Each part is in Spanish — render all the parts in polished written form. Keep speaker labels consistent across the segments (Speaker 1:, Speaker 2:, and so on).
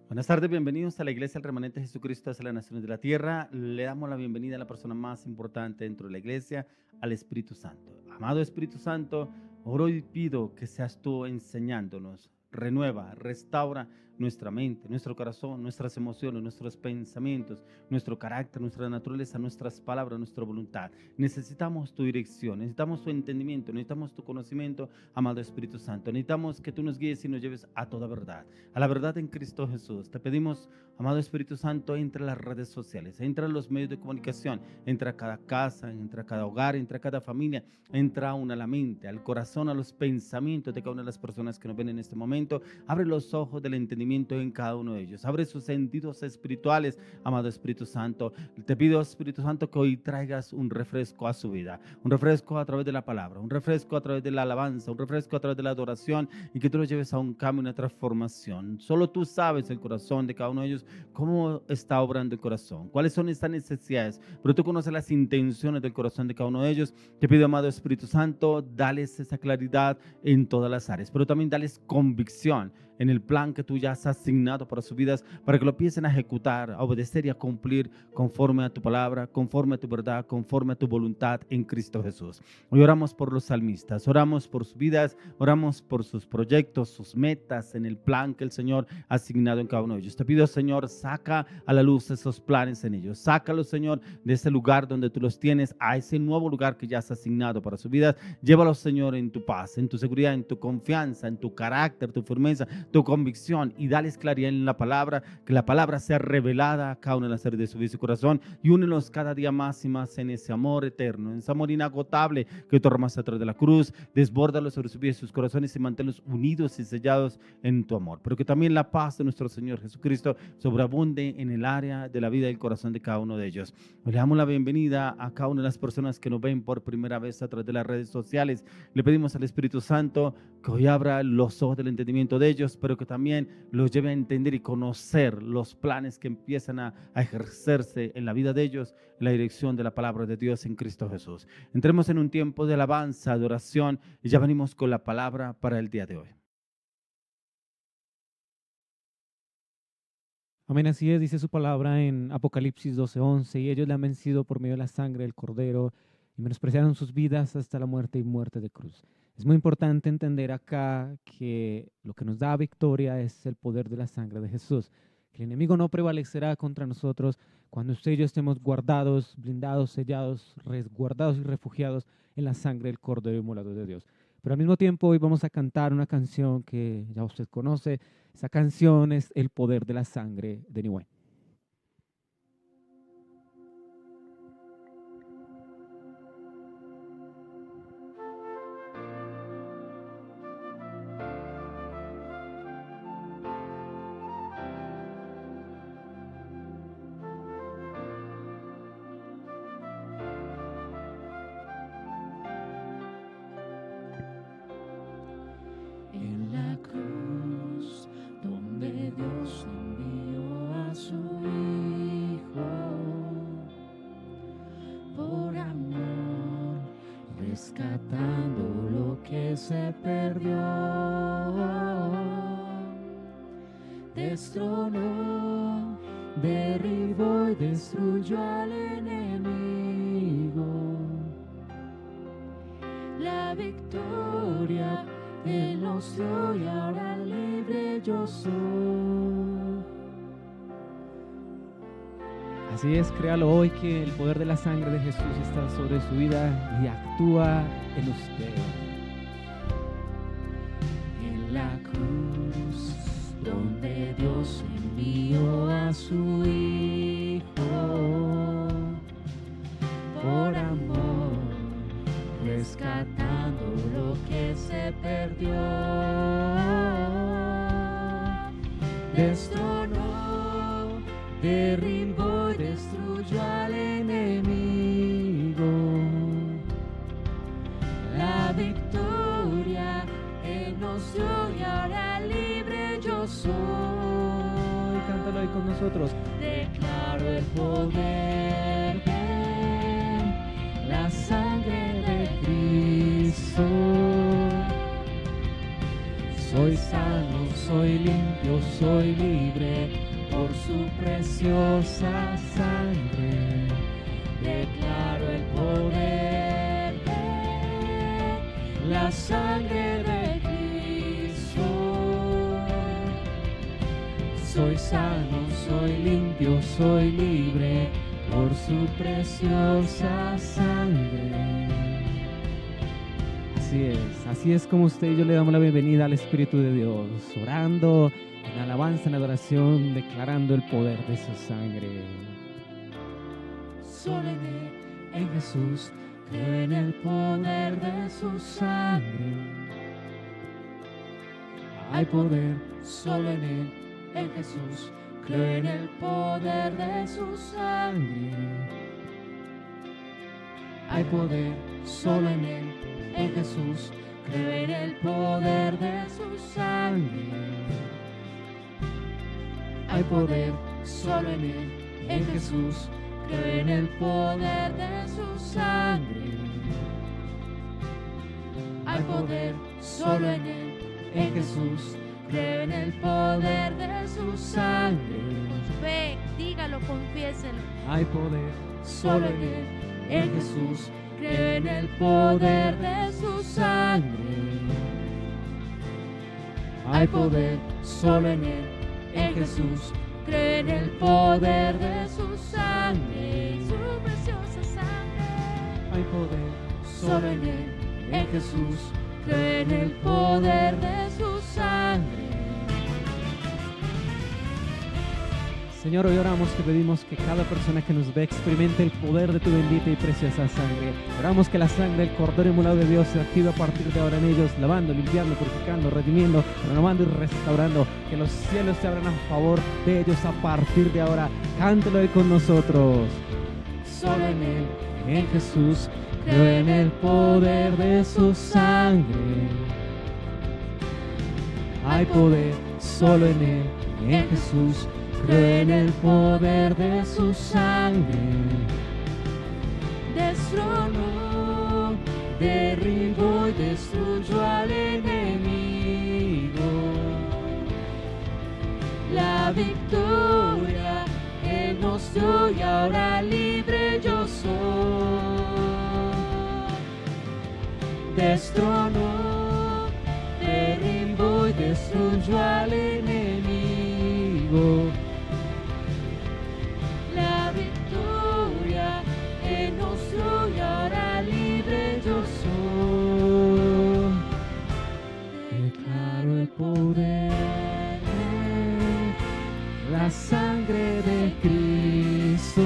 Speaker 1: Buenas tardes, bienvenidos a la Iglesia del Remanente de Jesucristo de las Naciones de la Tierra. Le damos la bienvenida a la persona más importante dentro de la Iglesia, al Espíritu Santo. Amado Espíritu Santo, oro y pido que seas tú enseñándonos. Renueva, restaura nuestra mente, nuestro corazón, nuestras emociones, nuestros pensamientos, nuestro carácter, nuestra naturaleza, nuestras palabras, nuestra voluntad. Necesitamos tu dirección, necesitamos tu entendimiento, necesitamos tu conocimiento, amado Espíritu Santo. Necesitamos que tú nos guíes y nos lleves a toda verdad, a la verdad en Cristo Jesús. Te pedimos, amado Espíritu Santo, entra a las redes sociales, entra a los medios de comunicación, entra a cada casa, entra a cada hogar, entra a cada familia, entra aún a la mente, al corazón, a los pensamientos de cada una de las personas que nos ven en este momento. Abre los ojos del entendimiento en cada uno de ellos, abre sus sentidos espirituales, amado Espíritu Santo. Te pido, Espíritu Santo, que hoy traigas un refresco a su vida, un refresco a través de la palabra, un refresco a través de la alabanza, un refresco a través de la adoración, y que tú los lleves a un cambio, una transformación. Solo tú sabes el corazón de cada uno de ellos, cómo está obrando el corazón, cuáles son estas necesidades, pero tú conoces las intenciones del corazón de cada uno de ellos. Te pido, amado Espíritu Santo, dales esa claridad en todas las áreas, pero también dales convicción en el plan que tú ya has asignado para sus vidas, para que lo empiecen a ejecutar, a obedecer y a cumplir conforme a tu palabra, conforme a tu verdad, conforme a tu voluntad en Cristo Jesús. Hoy oramos por los salmistas, oramos por sus vidas, oramos por sus proyectos, sus metas en el plan que el Señor ha asignado en cada uno de ellos. Te pido, Señor, saca a la luz esos planes en ellos, sácalos, Señor, de ese lugar donde tú los tienes, a ese nuevo lugar que ya has asignado para sus vidas. Llévalos, Señor, en tu paz, en tu seguridad, en tu confianza, en tu carácter, tu firmeza, tu convicción, y dales claridad en la palabra, que la palabra sea revelada a cada una de las áreas de su vida y su corazón, y únelos cada día más y más en ese amor eterno, en ese amor inagotable que tú derramaste a través de la cruz. Desbórdalos sobre sus vidas y sus corazones y manténlos unidos y sellados en tu amor, pero que también la paz de nuestro Señor Jesucristo sobreabunde en el área de la vida y el corazón de cada uno de ellos. Le damos la bienvenida a cada una de las personas que nos ven por primera vez a través de las redes sociales. Le pedimos al Espíritu Santo que hoy abra los ojos del entendimiento de ellos, pero que también los lleve a entender y conocer los planes que empiezan a ejercerse en la vida de ellos, en la dirección de la palabra de Dios en Cristo Jesús. Entremos en un tiempo de alabanza, de oración, y ya venimos con la palabra para el día de hoy.
Speaker 2: Amén, así es, dice su palabra en Apocalipsis 12:11, y ellos le han vencido por medio de la sangre del Cordero y menospreciaron sus vidas hasta la muerte y muerte de cruz. Es muy importante entender acá que lo que nos da victoria es el poder de la sangre de Jesús. El enemigo no prevalecerá contra nosotros cuando usted y yo estemos guardados, blindados, sellados, resguardados y refugiados en la sangre del Cordero inmolado de Dios. Pero al mismo tiempo hoy vamos a cantar una canción que ya usted conoce. Esa canción es El poder de la sangre de Niue.
Speaker 3: En la cruz donde Dios envió a su Hijo, por amor, rescatando lo que se perdió, destronó, derribó y destruyó al enemigo. La victoria Él nos dio y ahora libre yo soy.
Speaker 2: Así es, créalo hoy que el poder de la sangre de Jesús está sobre su vida y actúa en usted.
Speaker 3: En la cruz donde Dios envió a su Hijo, por amor, rescatando lo que se perdió, destronó, derribó y destruyó al enemigo. La victoria Él nos dio y ahora libre yo soy.
Speaker 2: Cántalo ahí con nosotros.
Speaker 3: Declaro el poder de la sangre de Cristo. Soy sano,
Speaker 2: soy limpio, soy libre por su preciosa sangre. Declaro el poder de la sangre de Cristo. Soy sano, soy limpio, soy libre por su preciosa sangre. Así es como usted y yo le damos la bienvenida al Espíritu de Dios, orando en alabanza, en adoración, declarando el poder de su sangre. Solo en Jesús, creo en el poder de su sangre. Hay poder solo en Jesús, creo en el poder de su sangre. Hay poder solo en Jesús, creo en el poder de su sangre. Hay poder solo en Jesús, creo en el poder de su sangre. Hay poder solo en Jesús, creo en el poder de su sangre.
Speaker 3: Fe, dígalo, confiéselo.
Speaker 2: Hay poder solo en Jesús, creo en el poder de su sangre. Hay poder solo en Jesús, creo en el poder de su sangre.
Speaker 3: Su preciosa sangre.
Speaker 2: Hay poder solo en Jesús, creo en el poder de su sangre. Señor, hoy oramos, te pedimos que cada persona que nos ve experimente el poder de tu bendita y preciosa sangre. Oramos que la sangre del Cordero Inmolado de Dios se active a partir de ahora en ellos, lavando, limpiando, purificando, redimiendo, renovando y restaurando. Que los cielos se abran a favor de ellos a partir de ahora. Cántelo hoy con nosotros. Solo en Jesús, creo en el poder de su sangre. Hay poder solo en Jesús, creo en el poder de su sangre. Destronó, derribó y destruyó al enemigo. La victoria Él nos dio y ahora libre yo soy. Destronó, derribó y destruyó al enemigo. La victoria Él nos dio y ahora libre yo soy. Declaro el poder, la sangre de Cristo.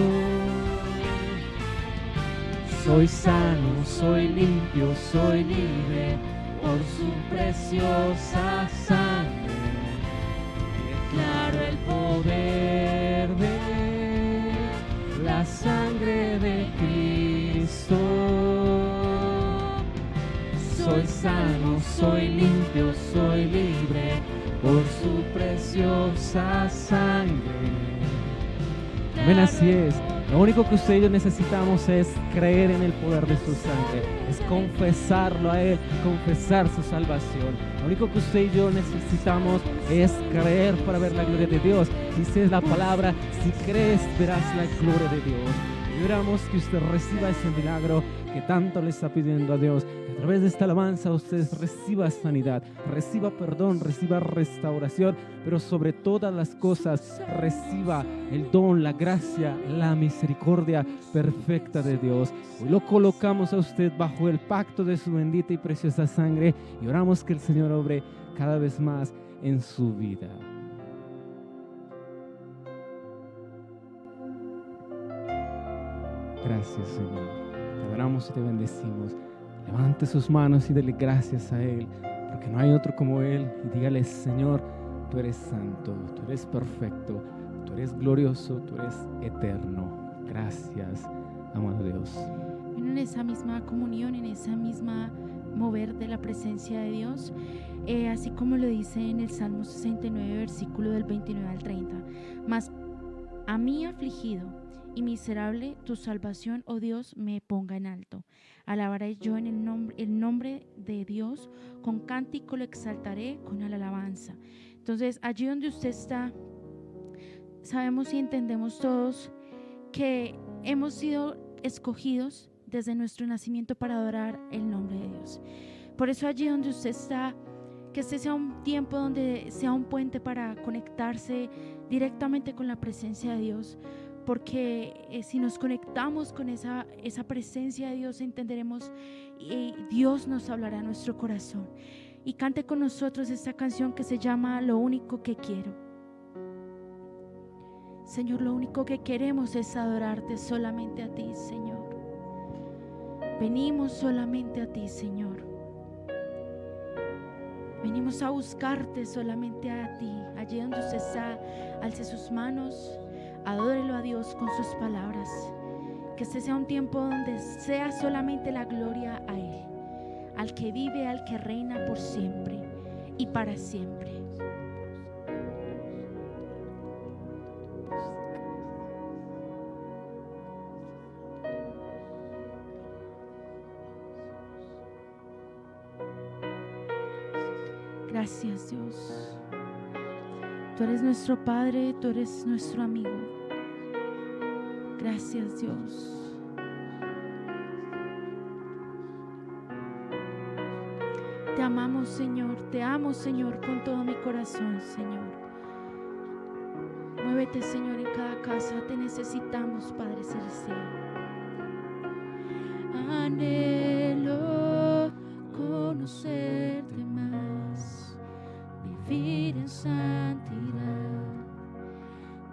Speaker 2: Soy sano, soy limpio, soy libre por su preciosa sangre. Declaro el poder de la sangre de Cristo. Soy sano, soy limpio, soy libre por su preciosa sangre. Amén, así es. Lo único que usted y yo necesitamos es creer en el poder de su sangre, es confesarlo a Él, confesar su salvación. Lo único que usted y yo necesitamos es creer para ver la gloria de Dios. Dice la palabra, si crees verás la gloria de Dios. Y oramos que usted reciba ese milagro que tanto le está pidiendo a Dios. Que a través de esta alabanza usted reciba sanidad, reciba perdón, reciba restauración, pero sobre todas las cosas reciba el don, la gracia, la misericordia perfecta de Dios. Hoy lo colocamos a usted bajo el pacto de su bendita y preciosa sangre y oramos que el Señor obre cada vez más en su vida. Gracias, Señor. Te adoramos y te bendecimos. Levante sus manos y dele gracias a Él, porque no hay otro como Él. Y dígale, Señor, tú eres santo, tú eres perfecto, tú eres glorioso, tú eres eterno. Gracias, amado Dios.
Speaker 3: En esa misma comunión, en esa misma mover de la presencia de Dios, así como lo dice en el Salmo 69, versículo del 29 al 30. Mas a mí afligido y miserable, tu salvación, oh Dios, me ponga en alto. Alabaré yo en el nombre de Dios, con cántico lo exaltaré con la alabanza. Entonces, allí donde usted está, sabemos y entendemos todos que hemos sido escogidos desde nuestro nacimiento para adorar el nombre de Dios. Por eso allí donde usted está, que este sea un tiempo donde sea un puente para conectarse directamente con la presencia de Dios, porque si nos conectamos con esa presencia de Dios, entenderemos y Dios nos hablará a nuestro corazón. Y cante con nosotros esta canción que se llama Lo único que quiero. Señor, lo único que queremos es adorarte solamente a ti, Señor. Venimos solamente a ti, Señor. Venimos a buscarte solamente a ti. Allí donde usted está, alce sus manos, adórelo a Dios con sus palabras. Que este sea un tiempo donde sea solamente la gloria a Él, al que vive, al que reina por siempre y para siempre. Gracias, Dios. Tú eres nuestro Padre, tú eres nuestro amigo. Gracias, Dios. Te amamos, Señor. Te amo, Señor, con todo mi corazón, Señor. Muévete, Señor, en cada casa. Te necesitamos, Padre Celestial. Anhelo conocerte más, vivir en santidad,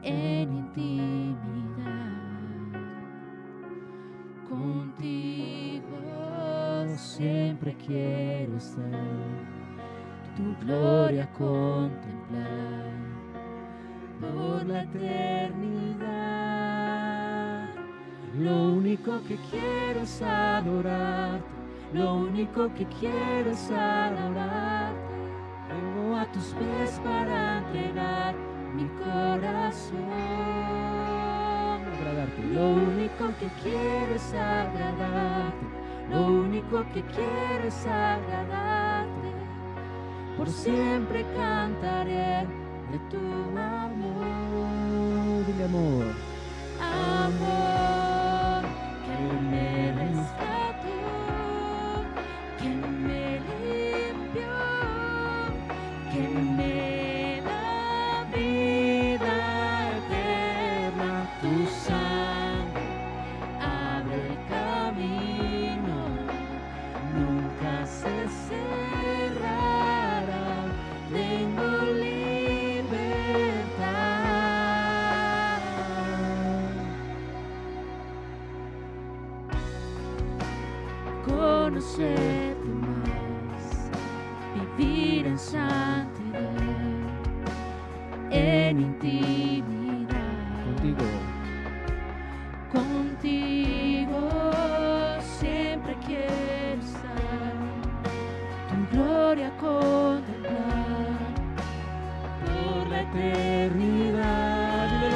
Speaker 3: en intimidad. Contigo siempre quiero estar, tu gloria contemplar por la eternidad. Lo único que quiero es adorarte, lo único que quiero es adorarte. Vengo a tus pies para entregar mi corazón. Lo único que quiero es agradarte, lo único que quiero es agradarte. Por siempre cantaré de tu amor.
Speaker 2: Dile amor.
Speaker 3: Amor que me rescató, que me limpió, que me da vida eterna. Tu sangre abre el camino, nunca se cerrará. Tengo libertad. Conocerte más, vivir en santidad, en intimidad. Contigo siempre quiero estar, tu gloria contemplar por la eternidad. Dile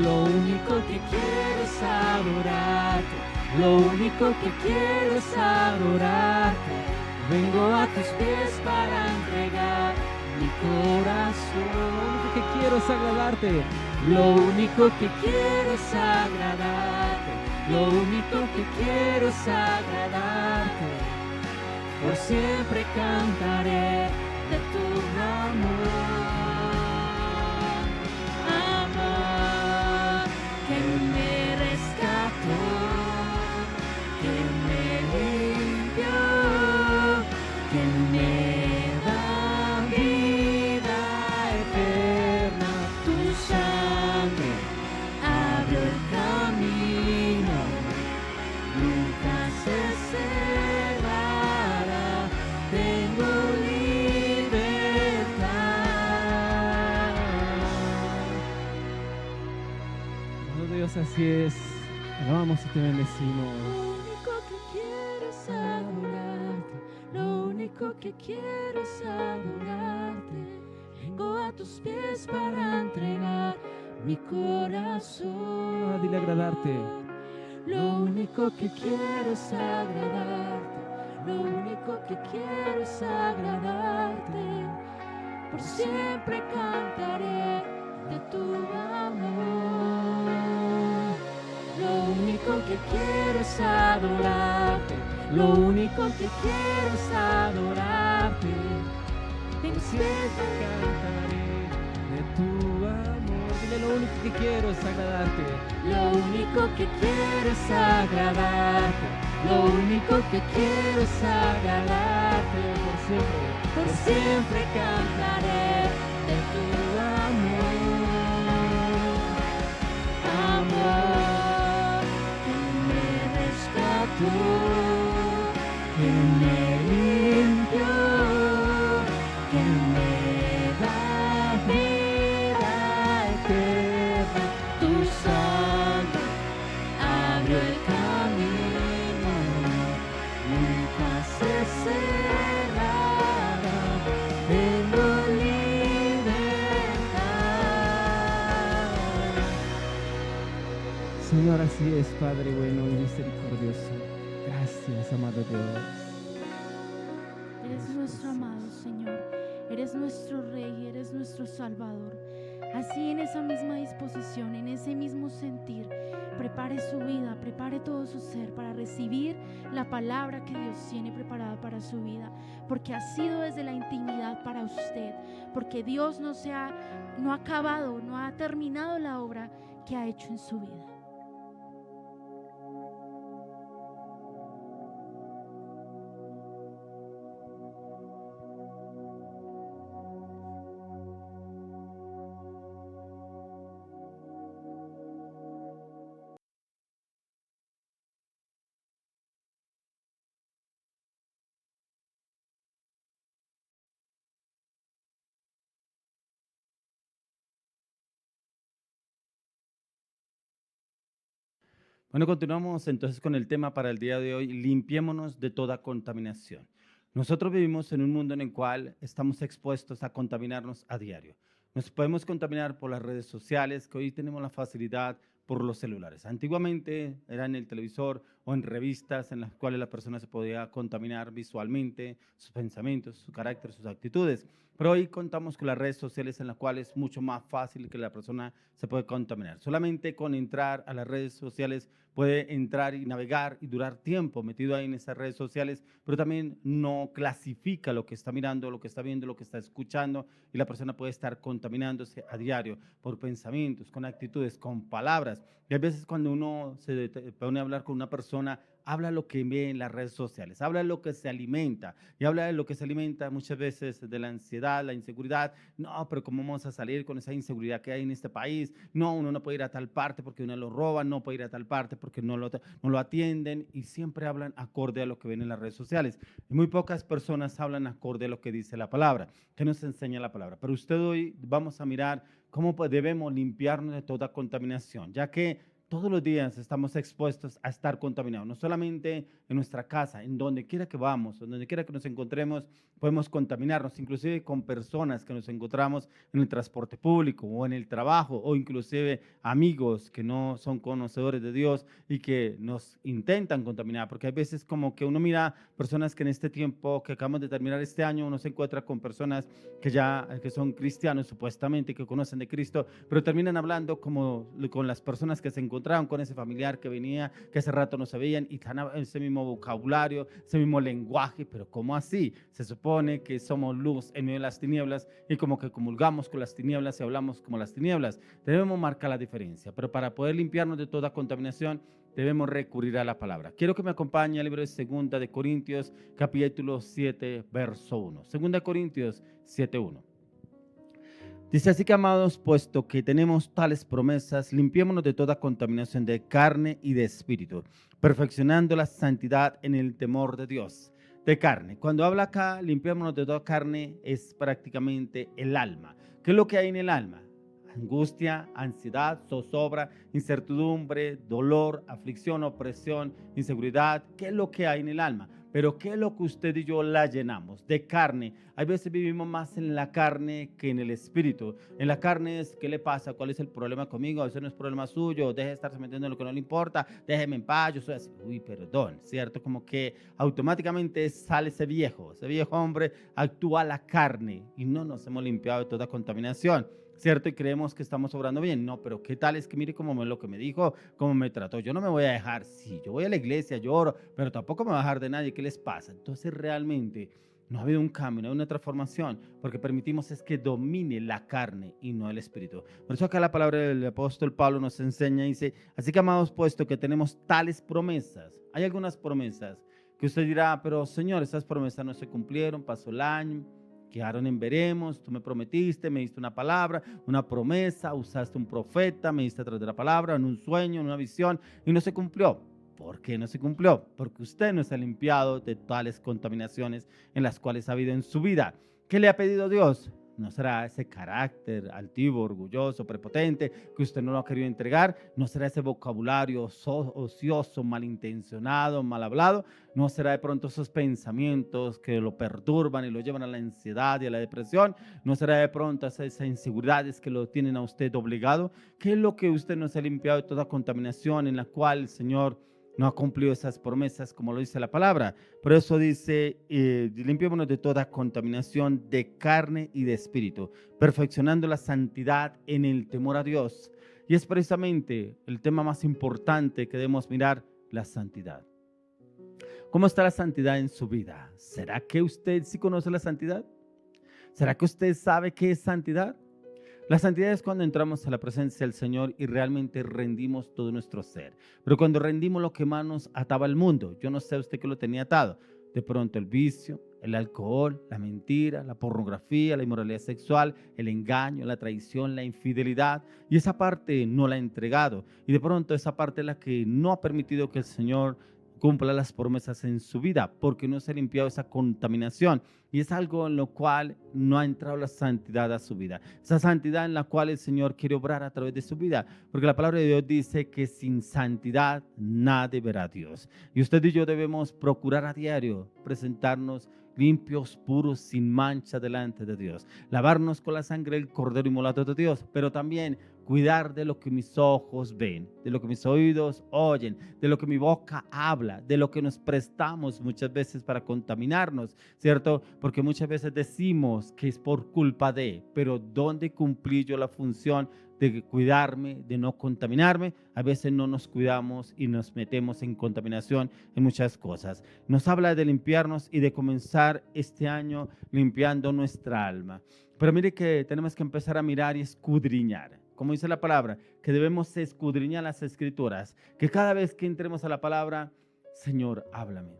Speaker 3: lo único que quiero es adorarte, lo único que quiero es adorarte. Vengo a tus pies para entregar mi corazón.
Speaker 2: Lo único que quiero es agradarte.
Speaker 3: Lo único que quiero es agradarte, lo único que quiero es agradarte. Por siempre cantaré de tu amor. Amor que me rescató, que me limpió, que me da vida eterna. Tu sangre abrió el camino, nunca se cerrará. Tengo libertad.
Speaker 2: Oh Dios, así es. Alabamos y te bendecimos.
Speaker 3: Lo único que quiero es adorarte, lo único que quiero es adorarte. Vengo a tus pies para entregar mi corazón.
Speaker 2: Dile agradarte.
Speaker 3: Lo único que quiero es agradarte. Lo único que quiero es agradarte. Por siempre cantaré de tu amor. Lo único que quiero es adorarte. Lo único que quiero es adorarte. Por siempre cantaré
Speaker 2: De tu amor. Dile, lo único que quiero es agradarte.
Speaker 3: Lo único que quiero es agradarte. Lo único que quiero es agradarte. Por siempre cantaré de tu amor. Amor que me rescató, que me limpió, que me da vida eterna. Tu sangre abrió el camino, nunca se cerrará. Tengo libertad.
Speaker 2: Señor, así es, Padre bueno y misericordioso. Gracias, amado Dios.
Speaker 3: Eres nuestro amado Señor, eres nuestro Rey, eres nuestro Salvador. Así en esa misma disposición, en ese mismo sentir, prepare su vida, prepare todo su ser para recibir la palabra que Dios tiene preparada para su vida, porque ha sido desde la intimidad para usted, porque Dios no ha acabado, no ha terminado la obra que ha hecho en su vida.
Speaker 1: Bueno, continuamos entonces con el tema para el día de hoy, limpiémonos de toda contaminación. Nosotros vivimos en un mundo en el cual estamos expuestos a contaminarnos a diario. Nos podemos contaminar por las redes sociales, que hoy tenemos la facilidad por los celulares. Antiguamente era en el televisor o en revistas en las cuales la persona se podía contaminar visualmente, sus pensamientos, su carácter, sus actitudes. Pero hoy contamos con las redes sociales en las cuales es mucho más fácil que la persona se puede contaminar. Solamente con entrar a las redes sociales puede entrar y navegar y durar tiempo metido ahí en esas redes sociales, pero también no clasifica lo que está mirando, lo que está viendo, lo que está escuchando, y la persona puede estar contaminándose a diario por pensamientos, con actitudes, con palabras. Y a veces cuando uno se pone a hablar con una persona, habla lo que ve en las redes sociales, habla de lo que se alimenta, y habla de lo que se alimenta muchas veces de la ansiedad, la inseguridad. No, pero ¿cómo vamos a salir con esa inseguridad que hay en este país? No, uno no puede ir a tal parte porque uno lo roba, no puede ir a tal parte porque no lo atienden, y siempre hablan acorde a lo que ven en las redes sociales. Y muy pocas personas hablan acorde a lo que dice la palabra, que nos enseña la palabra. Pero usted hoy vamos a mirar cómo debemos limpiarnos de toda contaminación, ya que todos los días estamos expuestos a estar contaminados, no solamente en nuestra casa, en donde quiera que vamos, en donde quiera que nos encontremos, podemos contaminarnos, inclusive con personas que nos encontramos en el transporte público o en el trabajo, o inclusive amigos que no son conocedores de Dios y que nos intentan contaminar, porque hay veces como que uno mira personas que en este tiempo que acabamos de terminar este año, uno se encuentra con personas que son cristianos supuestamente, que conocen de Cristo, pero terminan hablando como con las personas que se encontraron con ese familiar que venía, que hace rato no se veían, y están ese mismo vocabulario, ese mismo lenguaje. Pero ¿cómo así? Se supone que somos luz en medio de las tinieblas, y como que comulgamos con las tinieblas y hablamos como las tinieblas. Debemos marcar la diferencia, pero para poder limpiarnos de toda contaminación debemos recurrir a la palabra. Quiero que me acompañe al libro de 2 de Corintios, capítulo 7, verso 1. 2 Corintios 7:1. Dice: así que, amados, puesto que tenemos tales promesas, limpiémonos de toda contaminación de carne y de espíritu, perfeccionando la santidad en el temor de Dios. De carne. Cuando habla acá, limpiémonos de toda carne, es prácticamente el alma. ¿Qué es lo que hay en el alma? Angustia, ansiedad, zozobra, incertidumbre, dolor, aflicción, opresión, inseguridad. ¿Qué es lo que hay en el alma? pero ¿qué es lo que usted y yo la llenamos? De carne. Hay veces vivimos más en la carne que en el espíritu. En la carne es, ¿qué le pasa? ¿Cuál es el problema conmigo? Eso no es problema suyo, deje de estarse metiendo en lo que no le importa, déjeme en paz, yo soy así. Uy, perdón, ¿cierto? Como que automáticamente sale ese viejo hombre actúa la carne y no nos hemos limpiado de toda contaminación, ¿cierto? Y creemos que estamos obrando bien. No, pero ¿qué tal? Es que mire lo que me dijo, cómo me trató. Yo no me voy a dejar. Sí, yo voy a la iglesia, lloro, pero tampoco me voy a dejar de nadie. ¿Qué les pasa? Entonces realmente no ha habido un cambio, no ha habido una transformación, porque permitimos es que domine la carne y no el espíritu. Por eso acá la palabra del apóstol Pablo nos enseña y dice, así que amados, puesto que tenemos tales promesas, hay algunas promesas que usted dirá, pero Señor, esas promesas no se cumplieron, pasó el año, quedaron en veremos, tú me prometiste, me diste una palabra, una promesa, usaste un profeta, me diste a través de la palabra, en un sueño, en una visión, y no se cumplió. ¿Por qué no se cumplió? Porque usted no se ha limpiado de tales contaminaciones en las cuales ha habido en su vida. ¿Qué le ha pedido Dios? ¿No será ese carácter altivo, orgulloso, prepotente que usted no lo ha querido entregar? ¿No será ese vocabulario ocioso, malintencionado, mal hablado? ¿No será de pronto esos pensamientos que lo perturban y lo llevan a la ansiedad y a la depresión? ¿No será de pronto esas inseguridades que lo tienen a usted obligado? ¿Qué es lo que usted no se ha limpiado de toda contaminación en la cual el Señor no ha cumplido esas promesas como lo dice la palabra? Por eso dice, limpiémonos de toda contaminación de carne y de espíritu, perfeccionando la santidad en el temor a Dios. Y es precisamente el tema más importante que debemos mirar, la santidad. ¿Cómo está la santidad en su vida? ¿Será que usted sí conoce la santidad? ¿Será que usted sabe qué es santidad? La santidad es cuando entramos a la presencia del Señor y realmente rendimos todo nuestro ser. Pero cuando rendimos lo que más nos ataba al mundo, yo no sé a usted qué lo tenía atado. De pronto el vicio, el alcohol, la mentira, la pornografía, la inmoralidad sexual, el engaño, la traición, la infidelidad. Y esa parte no la ha entregado. Y de pronto esa parte es la que no ha permitido que el Señor cumpla las promesas en su vida, porque no se ha limpiado esa contaminación, y es algo en lo cual no ha entrado la santidad a su vida, esa santidad en la cual el Señor quiere obrar a través de su vida, porque la palabra de Dios dice que sin santidad nadie verá a Dios, y usted y yo debemos procurar a diario presentarnos limpios, puros, sin mancha delante de Dios, lavarnos con la sangre del Cordero inmolado de Dios, pero también cuidar de lo que mis ojos ven, de lo que mis oídos oyen, de lo que mi boca habla, de lo que nos prestamos muchas veces para contaminarnos, ¿cierto? Porque muchas veces decimos que es por culpa de, pero ¿dónde cumplí yo la función de cuidarme, de no contaminarme? A veces no nos cuidamos y nos metemos en contaminación en muchas cosas. Nos habla de limpiarnos y de comenzar este año limpiando nuestra alma. Pero mire que tenemos que empezar a mirar y escudriñar. Como dice la palabra, que debemos escudriñar las escrituras, que cada vez que entremos a la palabra, Señor, háblame.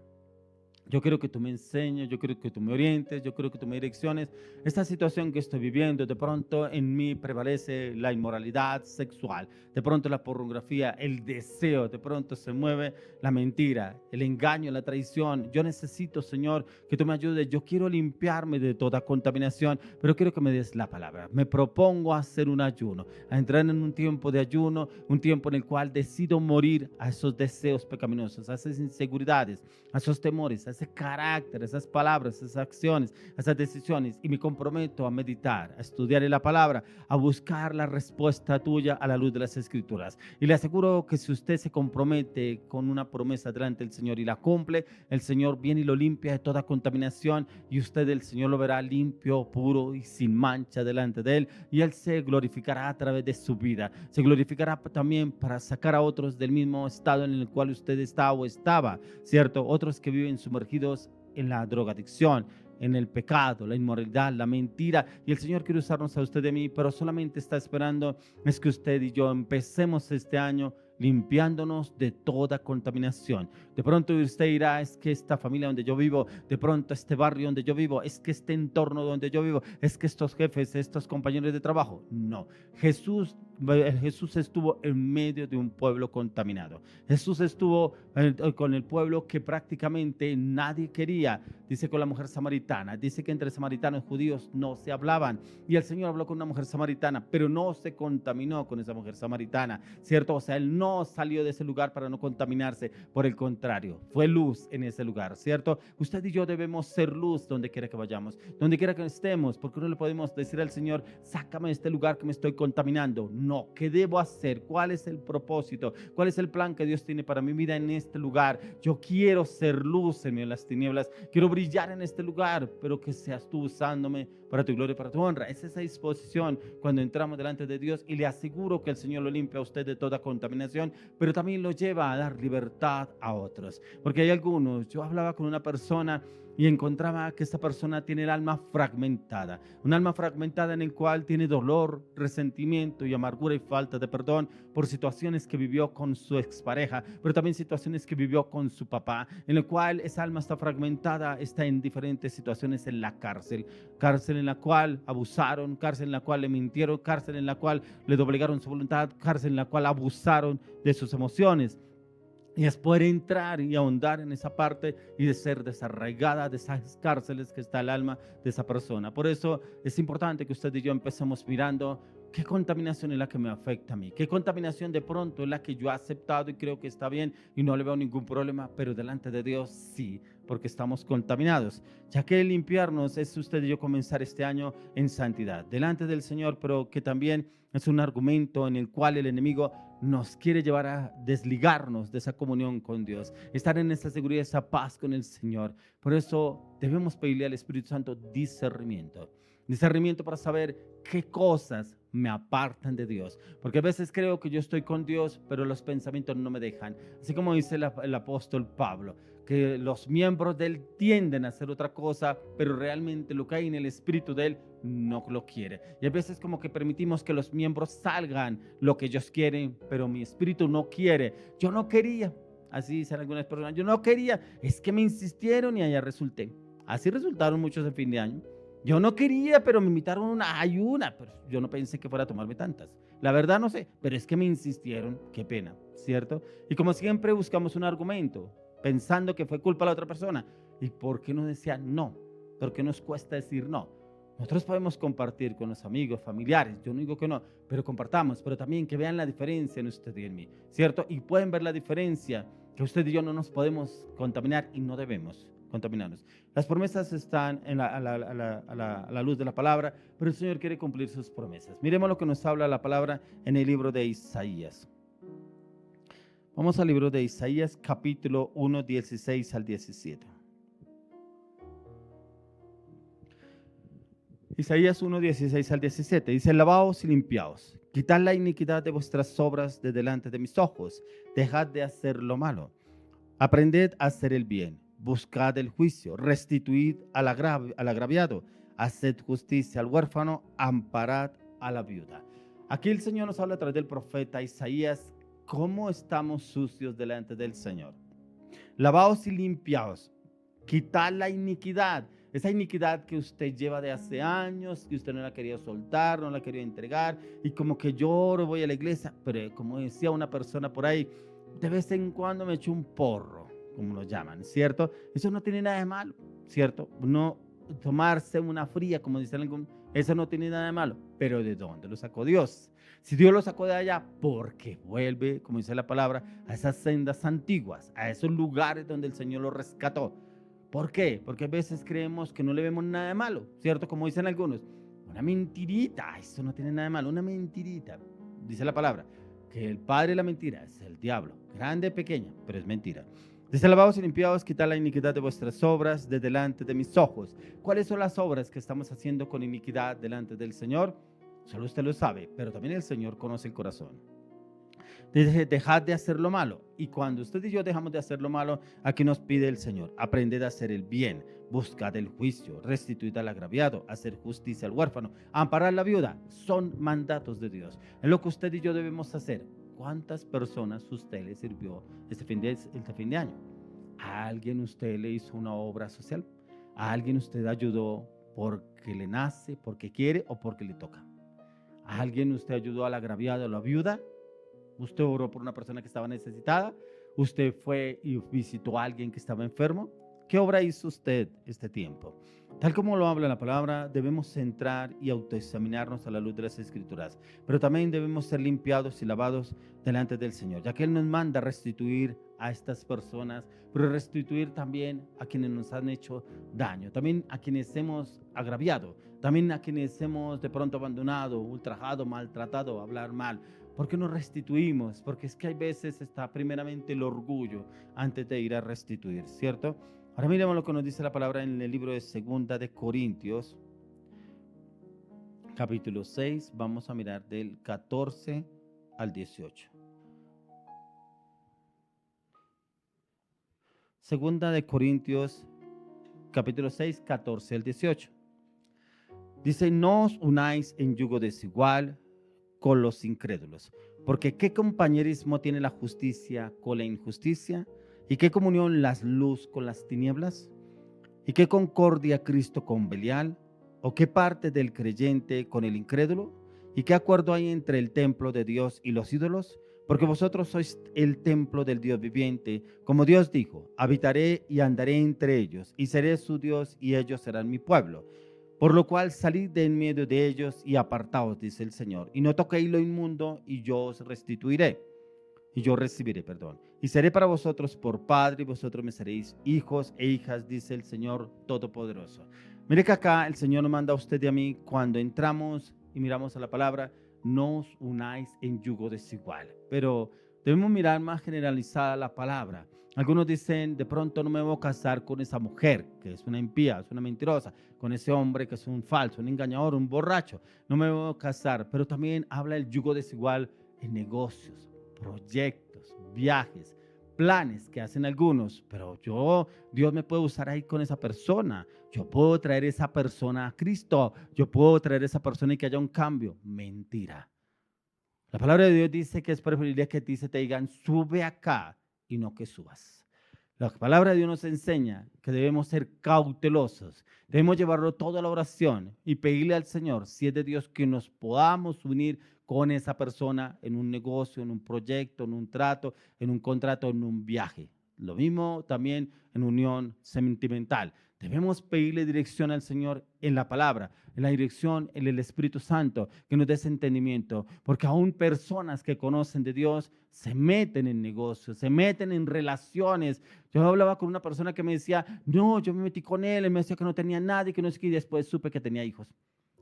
Speaker 1: Yo quiero que tú me enseñes, yo quiero que tú me orientes, yo quiero que tú me direcciones. Esta situación que estoy viviendo, de pronto en mí prevalece la inmoralidad sexual, de pronto la pornografía, el deseo, de pronto se mueve la mentira, el engaño, la traición. Yo necesito, Señor, que tú me ayudes. Yo quiero limpiarme de toda contaminación, pero quiero que me des la palabra. Me propongo a hacer un ayuno, a entrar en un tiempo de ayuno, un tiempo en el cual decido morir a esos deseos pecaminosos, a esas inseguridades, a esos temores, a ese carácter, esas palabras, esas acciones, esas decisiones, y me comprometo a meditar, a estudiar en la palabra, a buscar la respuesta tuya a la luz de las escrituras. Y le aseguro que si usted se compromete con una promesa delante del Señor y la cumple, el Señor viene y lo limpia de toda contaminación, y usted, el Señor, lo verá limpio, puro y sin mancha delante de Él, y Él se glorificará a través de su vida. Se glorificará también para sacar a otros del mismo estado en el cual usted está o estaba, ¿cierto? Otros que viven sumergidos en la drogadicción, en el pecado, la inmoralidad, la mentira, y el Señor quiere usarnos a usted y a mí, pero solamente está esperando es que usted y yo empecemos este año limpiándonos de toda contaminación. De pronto usted dirá, es que esta familia donde yo vivo, de pronto este barrio donde yo vivo, es que este entorno donde yo vivo, es que estos jefes, estos compañeros de trabajo. No, Jesús estuvo en medio de un pueblo contaminado. Jesús estuvo con el pueblo que prácticamente nadie quería. dice con la mujer samaritana, dice que entre samaritanos y judíos no se hablaban, y el Señor habló con una mujer samaritana, pero no se contaminó con esa mujer samaritana, ¿cierto? O sea, Él no salió de ese lugar para no contaminarse, por el contrario, fue luz en ese lugar, ¿cierto? Usted y yo debemos ser luz donde quiera que vayamos, donde quiera que estemos, porque no le podemos decir al Señor, sácame de este lugar que me estoy contaminando. No, ¿qué debo hacer? ¿Cuál es el propósito? ¿Cuál es el plan que Dios tiene para mi vida en este lugar? Yo quiero ser luz en medio de las tinieblas, quiero brillar en este lugar, pero que seas tú usándome para tu gloria y para tu honra. Es esa disposición cuando entramos delante de Dios, y le aseguro que el Señor lo limpia a usted de toda contaminación, pero también lo lleva a dar libertad a otros, porque hay algunos, yo hablaba con una persona y encontraba que esta persona tiene el alma fragmentada, un alma fragmentada en el cual tiene dolor, resentimiento y amargura y falta de perdón por situaciones que vivió con su expareja, pero también situaciones que vivió con su papá, en el cual esa alma está fragmentada, está en diferentes situaciones en la cárcel, cárcel en la cual abusaron, cárcel en la cual le mintieron, cárcel en la cual le doblegaron su voluntad, cárcel en la cual abusaron de sus emociones. Y es poder entrar y ahondar en esa parte y de ser desarraigada de esas cárceles que está el alma de esa persona. Por eso es importante que usted y yo empecemos mirando qué contaminación es la que me afecta a mí, qué contaminación de pronto es la que yo he aceptado y creo que está bien y no le veo ningún problema, pero delante de Dios sí, porque estamos contaminados. Ya que limpiarnos es usted y yo comenzar este año en santidad, delante del Señor, pero que también es un argumento en el cual el enemigo nos quiere llevar a desligarnos de esa comunión con Dios, estar en esa seguridad, esa paz con el Señor. Por eso debemos pedirle al Espíritu Santo discernimiento para saber qué cosas me apartan de Dios, porque a veces creo que yo estoy con Dios, pero los pensamientos no me dejan, así como dice el apóstol Pablo, que los miembros de él tienden a hacer otra cosa, pero realmente lo que hay en el espíritu de él no lo quiere. Y a veces como que permitimos que los miembros salgan lo que ellos quieren, pero mi espíritu no quiere. Yo no quería, así dicen algunas personas, yo no quería, es que me insistieron y allá resulté. Así resultaron muchos en fin de año. Yo no quería, pero me invitaron a una ayuna, pero yo no pensé que fuera a tomarme tantas. La verdad no sé, pero es que me insistieron, qué pena, ¿cierto? Y como siempre buscamos un argumento, pensando que fue culpa de la otra persona. ¿Y por qué no decía no? ¿Por qué nos cuesta decir no? Nosotros podemos compartir con los amigos, familiares, yo no digo que no, pero compartamos, pero también que vean la diferencia en usted y en mí, ¿cierto? Y pueden ver la diferencia, que usted y yo no nos podemos contaminar y no debemos contaminarnos. Las promesas están a la luz de la palabra, pero el Señor quiere cumplir sus promesas. Miremos lo que nos habla la palabra en el libro de Isaías. Vamos al libro de Isaías, capítulo 1, 16 al 17. Isaías 1, 16 al 17 dice: lavaos y limpiaos, quitad la iniquidad de vuestras obras de delante de mis ojos, dejad de hacer lo malo, aprended a hacer el bien, buscad el juicio, restituid al agraviado, haced justicia al huérfano, amparad a la viuda. Aquí el Señor nos habla a través del profeta Isaías cómo estamos sucios delante del Señor. Lavaos y limpiaos, quitad la iniquidad, esa iniquidad que usted lleva de hace años, que usted no la quería soltar, no la quería entregar, y como que lloro, voy a la iglesia, pero como decía una persona por ahí, de vez en cuando me echo un porro, como lo llaman, ¿cierto? Eso no tiene nada de malo, ¿cierto? No tomarse una fría, como dicen algunos, eso no tiene nada de malo, pero ¿de dónde lo sacó Dios? Si Dios lo sacó de allá, porque vuelve, como dice la palabra, a esas sendas antiguas, a esos lugares donde el Señor lo rescató. ¿Por qué? Porque a veces creemos que no le vemos nada de malo, ¿cierto? Como dicen algunos, una mentirita, eso no tiene nada de malo, una mentirita, dice la palabra, que el padre de la mentira es el diablo, grande, pequeña, pero es mentira. Dice: lavaos y limpiaos, quitad la iniquidad de vuestras obras de delante de mis ojos. ¿Cuáles son las obras que estamos haciendo con iniquidad delante del Señor? Solo usted lo sabe, pero también el Señor conoce el corazón. Dice: dejad de hacer lo malo. Y cuando usted y yo dejamos de hacer lo malo, aquí nos pide el Señor: aprended a hacer el bien, buscad el juicio, restituid al agraviado, hacer justicia al huérfano, amparar a la viuda. Son mandatos de Dios. Es lo que usted y yo debemos hacer. ¿Cuántas personas usted le sirvió este fin de año? ¿A alguien usted le hizo una obra social? ¿A alguien usted ayudó porque le nace, porque quiere o porque le toca? ¿A alguien usted ayudó al agraviado, a la viuda? ¿Usted oró por una persona que estaba necesitada? ¿Usted fue y visitó a alguien que estaba enfermo? ¿Qué obra hizo usted este tiempo? Tal como lo habla la palabra, debemos centrar y autoexaminarnos a la luz de las Escrituras, pero también debemos ser limpiados y lavados delante del Señor, ya que Él nos manda restituir a estas personas, pero restituir también a quienes nos han hecho daño, también a quienes hemos agraviado, también a quienes hemos de pronto abandonado, ultrajado, maltratado, hablar mal. ¿Por qué no restituimos? Porque es que hay veces está primeramente el orgullo antes de ir a restituir, ¿cierto? Ahora miremos lo que nos dice la palabra en el libro de Segunda de Corintios, capítulo 6, vamos a mirar del 14 al 18. Segunda de Corintios, capítulo 6, 14 al 18. Dice, no os unáis en yugo desigual con los incrédulos, porque ¿qué compañerismo tiene la justicia con la injusticia? ¿Y qué comunión la luz con las tinieblas? ¿Y qué concordia Cristo con Belial? ¿O qué parte del creyente con el incrédulo? ¿Y qué acuerdo hay entre el templo de Dios y los ídolos? Porque vosotros sois el templo del Dios viviente. Como Dios dijo, habitaré y andaré entre ellos, y seré su Dios, y ellos serán mi pueblo. Por lo cual salid de en medio de ellos y apartaos, dice el Señor, y no toquéis lo inmundo, y yo os restituiré. Y yo recibiré perdón. Y seré para vosotros por padre, y vosotros me seréis hijos e hijas, dice el Señor Todopoderoso. Mire que acá el Señor nos manda a usted y a mí, cuando entramos y miramos a la palabra, no os unáis en yugo desigual. Pero debemos mirar más generalizada la palabra. Algunos dicen, de pronto no me voy a casar con esa mujer, que es una impía, es una mentirosa, con ese hombre que es un falso, un engañador, un borracho. No me voy a casar. Pero también habla el yugo desigual en negocios, proyectos, viajes, planes que hacen algunos, pero Dios me puede usar ahí con esa persona, yo puedo traer esa persona a Cristo, yo puedo traer esa persona y que haya un cambio. Mentira. La palabra de Dios dice que es preferible que te digan, sube acá y no que subas. La palabra de Dios nos enseña que debemos ser cautelosos, debemos llevarlo todo a la oración y pedirle al Señor, si es de Dios, que nos podamos unir con esa persona en un negocio, en un proyecto, en un trato, en un contrato, en un viaje. Lo mismo también en unión sentimental. Debemos pedirle dirección al Señor en la palabra, en la dirección, en el Espíritu Santo, que nos dé ese entendimiento, porque aún personas que conocen de Dios se meten en negocios, se meten en relaciones. Yo hablaba con una persona que me decía, no, yo me metí con él me decía que no tenía nadie, que no sé qué, y después supe que tenía hijos.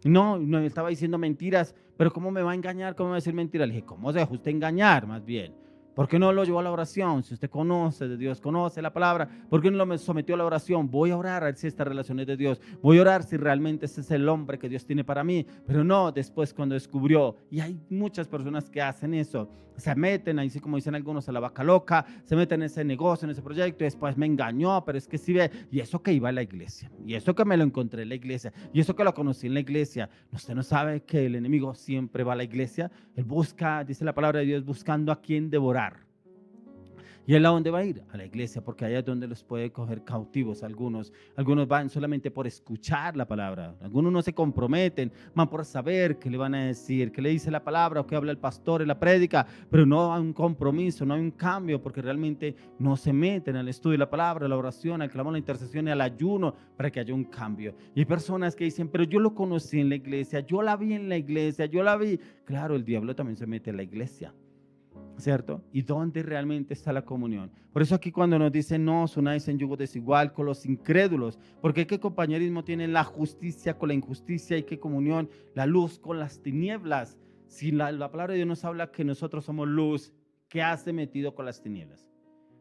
Speaker 1: No, me estaba diciendo mentiras, pero ¿cómo me va a engañar? ¿Cómo me va a decir mentiras? Le dije, ¿cómo se deja usted engañar más bien? ¿Por qué no lo llevó a la oración? Si usted conoce de Dios, conoce la palabra, ¿por qué no lo sometió a la oración? Voy a orar a ver si esta relación es de Dios. Voy a orar si realmente ese es el hombre que Dios tiene para mí. Pero no, después cuando descubrió, y hay muchas personas que hacen eso, se meten, ahí sí como dicen algunos, a la vaca loca, se meten en ese negocio, en ese proyecto, y después me engañó, pero es que sí ve, y eso que iba a la iglesia, y eso que me lo encontré en la iglesia, y eso que lo conocí en la iglesia. Usted no sabe que el enemigo siempre va a la iglesia, él busca, dice la palabra de Dios, buscando a quien devorar. ¿Y él a dónde va a ir? A la iglesia, porque allá es donde los puede coger cautivos algunos. Algunos van solamente por escuchar la palabra. Algunos no se comprometen, van por saber qué le van a decir, qué le dice la palabra o qué habla el pastor en la prédica, pero no hay un compromiso, no hay un cambio, porque realmente no se meten al estudio de la palabra, a la oración, al clamor, a la intercesión y al ayuno para que haya un cambio. Y hay personas que dicen, pero yo lo conocí en la iglesia, yo la vi en la iglesia, yo la vi. Claro, el diablo también se mete en la iglesia, ¿cierto? ¿Y dónde realmente está la comunión? Por eso aquí cuando nos dicen no os unáis en yugo desigual con los incrédulos, porque ¿qué compañerismo tiene la justicia con la injusticia y qué comunión la luz con las tinieblas? Si la palabra de Dios nos habla que nosotros somos luz, ¿qué hace metido con las tinieblas?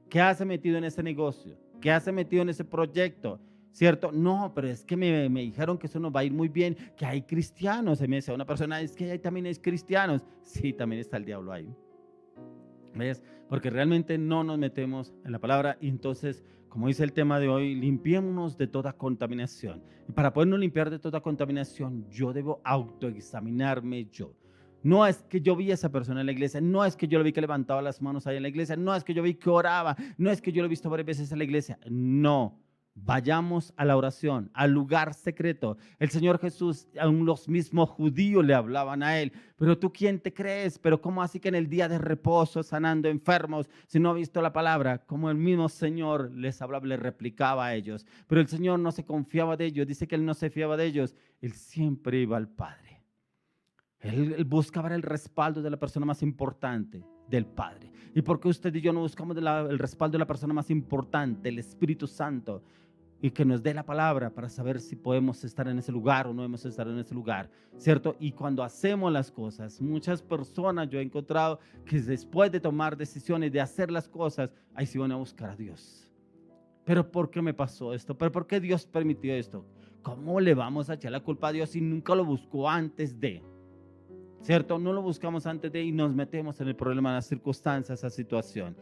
Speaker 1: ¿Qué hace metido en ese negocio? ¿Qué hace metido en ese proyecto? ¿Cierto? No, pero es que me dijeron que eso nos va a ir muy bien, que hay cristianos. Se me decía una persona, es que ahí también hay cristianos. Sí, también está el diablo ahí. ¿Ves? Porque realmente no nos metemos en la palabra y entonces, como dice el tema de hoy, limpiémonos de toda contaminación. Y para podernos limpiar de toda contaminación, yo debo autoexaminarme yo. No es que yo vi a esa persona en la iglesia, no es que yo lo vi que levantaba las manos ahí en la iglesia, no es que yo vi que oraba, no es que yo lo he visto varias veces en la iglesia. No, Vayamos a la oración, al lugar secreto. El Señor Jesús, aún los mismos judíos le hablaban a él. Pero tú, ¿quién te crees? Pero ¿cómo así que en el día de reposo, sanando enfermos, si no ha visto la palabra? Como el mismo Señor les hablaba, les replicaba a ellos. Pero el Señor no se confiaba de ellos. Dice que Él no se fiaba de ellos. Él siempre iba al Padre. Él buscaba el respaldo de la persona más importante, del Padre. ¿Y por qué usted y yo no buscamos el respaldo de la persona más importante, el Espíritu Santo? Y que nos dé la palabra para saber si podemos estar en ese lugar o no debemos estar en ese lugar, ¿cierto? Y cuando hacemos las cosas, muchas personas yo he encontrado que después de tomar decisiones, de hacer las cosas, ahí sí van a buscar a Dios. ¿Pero por qué me pasó esto? ¿Pero por qué Dios permitió esto? ¿Cómo le vamos a echar la culpa a Dios si nunca lo buscó antes de? ¿Cierto? No lo buscamos antes de y nos metemos en el problema, en las circunstancias, esa situación.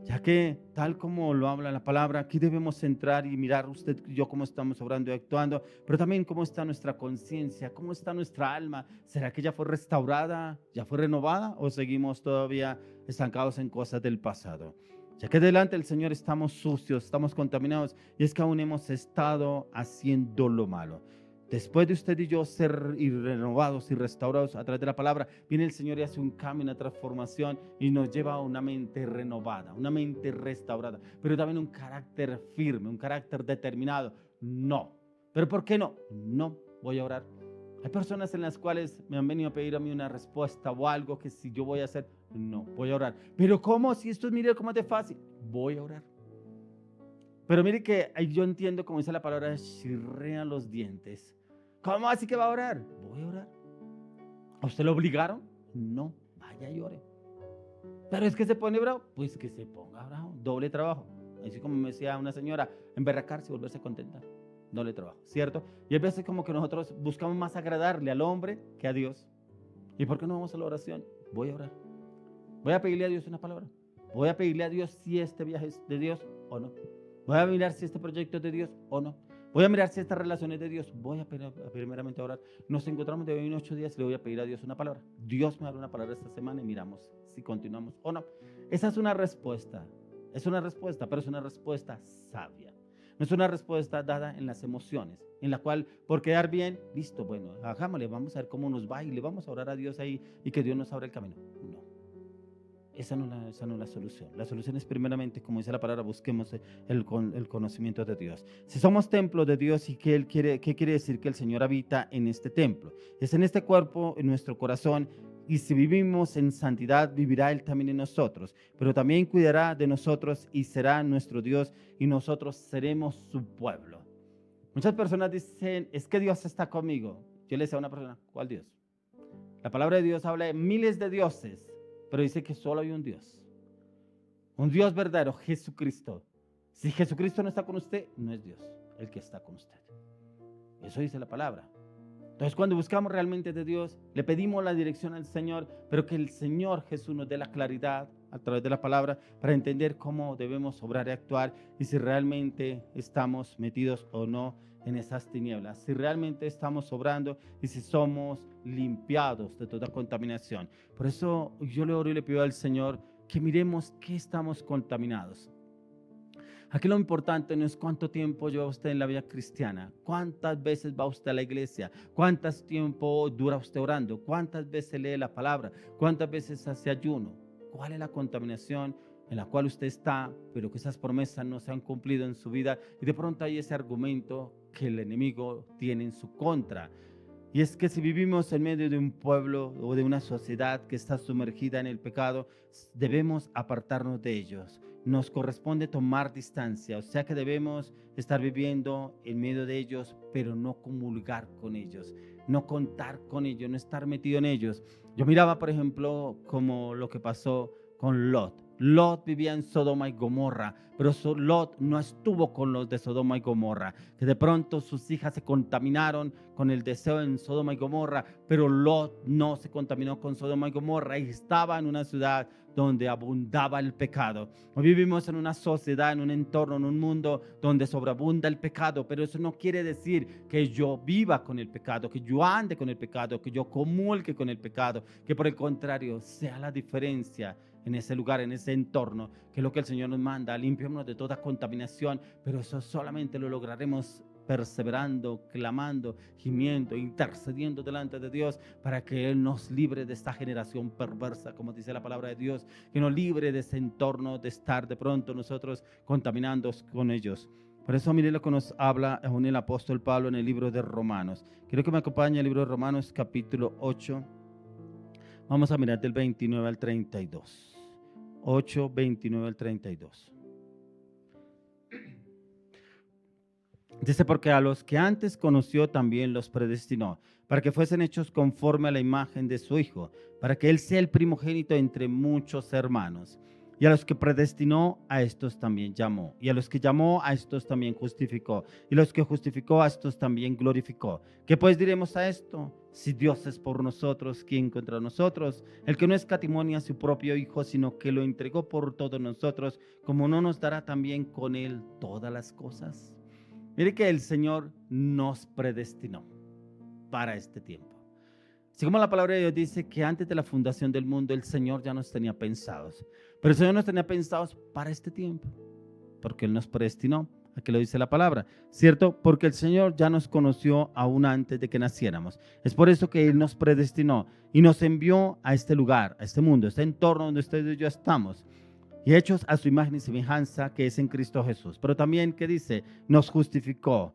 Speaker 1: Ya que tal como lo habla la palabra, aquí debemos entrar y mirar usted y yo cómo estamos obrando y actuando, pero también cómo está nuestra conciencia, cómo está nuestra alma. ¿Será que ya fue restaurada, ya fue renovada o seguimos todavía estancados en cosas del pasado? Ya que delante del Señor estamos sucios, estamos contaminados y es que aún hemos estado haciendo lo malo. Después de usted y yo ser renovados y restaurados a través de la palabra, viene el Señor y hace un cambio, una transformación y nos lleva a una mente renovada, una mente restaurada, pero también un carácter firme, un carácter determinado. No. ¿Pero por qué no? No, voy a orar. Hay personas en las cuales me han venido a pedir a mí una respuesta o algo que si yo voy a hacer, no, voy a orar. ¿Pero cómo? Si esto es, mire cómo es de fácil, voy a orar. Pero mire que yo entiendo, como dice la palabra, chirrean los dientes. ¿Cómo así que va a orar? Voy a orar. ¿A usted lo obligaron? No, vaya y ore. Pero es que se pone bravo, pues que se ponga bravo, doble trabajo. Así como me decía una señora, emberracarse y volverse contenta, doble trabajo, ¿cierto? Y a veces como que nosotros buscamos más agradarle al hombre que a Dios. ¿Y por qué no vamos a la oración? Voy a orar. Voy a pedirle a Dios una palabra. Voy a pedirle a Dios si este viaje es de Dios o no. Voy a mirar si este proyecto es de Dios o no. Voy a mirar si esta relación es de Dios. Voy a primeramente orar. Nos encontramos de hoy en 8 días y le voy a pedir a Dios una palabra. Dios me dará una palabra esta semana y miramos si continuamos o no. Esa es una respuesta. Es una respuesta, pero es una respuesta sabia. No es una respuesta dada en las emociones, en la cual por quedar bien, listo, bueno, hagámosle, vamos a ver cómo nos va y le vamos a orar a Dios ahí y que Dios nos abra el camino. No. Esa no es la solución. La solución es primeramente, como dice la palabra, busquemos el conocimiento de Dios. Si somos templo de Dios, ¿y qué quiere decir? Que el Señor habita en este templo. Es en este cuerpo, en nuestro corazón, y si vivimos en santidad, vivirá Él también en nosotros. Pero también cuidará de nosotros y será nuestro Dios, y nosotros seremos su pueblo. Muchas personas dicen, es que Dios está conmigo. Yo le decía a una persona, ¿cuál Dios? La palabra de Dios habla de miles de dioses, pero dice que solo hay un Dios verdadero, Jesucristo. Si Jesucristo no está con usted, no es Dios el que está con usted. Eso dice la palabra. Entonces, cuando buscamos realmente de Dios, le pedimos la dirección al Señor, pero que el Señor Jesús nos dé la claridad a través de la palabra para entender cómo debemos obrar y actuar y si realmente estamos metidos o no en esas tinieblas, si realmente estamos obrando y si somos limpiados de toda contaminación. Por eso yo le oro y le pido al Señor que miremos qué estamos contaminados. Aquí lo importante no es cuánto tiempo lleva usted en la vida cristiana, cuántas veces va usted a la iglesia, cuánto tiempo dura usted orando, cuántas veces lee la palabra, cuántas veces hace ayuno, cuál es la contaminación en la cual usted está, pero que esas promesas no se han cumplido en su vida y de pronto hay ese argumento que el enemigo tiene en su contra. Y es que si vivimos en medio de un pueblo o de una sociedad que está sumergida en el pecado, debemos apartarnos de ellos. Nos corresponde tomar distancia, o sea que debemos estar viviendo en medio de ellos, pero no comulgar con ellos, no contar con ellos, no estar metido en ellos. Yo miraba, por ejemplo, como lo que pasó con Lot. Lot vivía en Sodoma y Gomorra, pero Lot no estuvo con los de Sodoma y Gomorra, que de pronto sus hijas se contaminaron con el deseo en Sodoma y Gomorra, pero Lot no se contaminó con Sodoma y Gomorra y estaba en una ciudad donde abundaba el pecado. Hoy vivimos en una sociedad, en un entorno, en un mundo donde sobreabunda el pecado, pero eso no quiere decir que yo viva con el pecado, que yo ande con el pecado, que yo comulgue con el pecado, que por el contrario sea la diferencia en ese lugar, en ese entorno, que es lo que el Señor nos manda. Limpiémonos de toda contaminación, pero eso solamente lo lograremos perseverando, clamando, gimiendo, intercediendo delante de Dios para que Él nos libre de esta generación perversa, como dice la palabra de Dios, que nos libre de ese entorno de estar de pronto nosotros contaminándonos con ellos. Por eso mire lo que nos habla aún el apóstol Pablo en el libro de Romanos. Quiero que me acompañe al libro de Romanos capítulo 8. Vamos a mirar del 29 al 32. 8, 29 al 32. Dice, porque a los que antes conoció también los predestinó, para que fuesen hechos conforme a la imagen de su Hijo, para que Él sea el primogénito entre muchos hermanos. Y a los que predestinó, a estos también llamó. Y a los que llamó, a estos también justificó. Y los que justificó, a estos también glorificó. ¿Qué pues diremos a esto? Si Dios es por nosotros, ¿quién contra nosotros? El que no escatimó a su propio Hijo, sino que lo entregó por todos nosotros, ¿cómo no nos dará también con Él todas las cosas? Mire que el Señor nos predestinó para este tiempo. Así como la palabra de Dios dice que antes de la fundación del mundo el Señor ya nos tenía pensados. Pero el Señor nos tenía pensados para este tiempo. Porque Él nos predestinó. Aquí lo dice la palabra, ¿cierto? Porque el Señor ya nos conoció aún antes de que naciéramos. Es por eso que Él nos predestinó y nos envió a este lugar, a este mundo, a este entorno donde ustedes y yo estamos. Y hechos a su imagen y semejanza, que es en Cristo Jesús. Pero también, ¿qué dice? Nos justificó.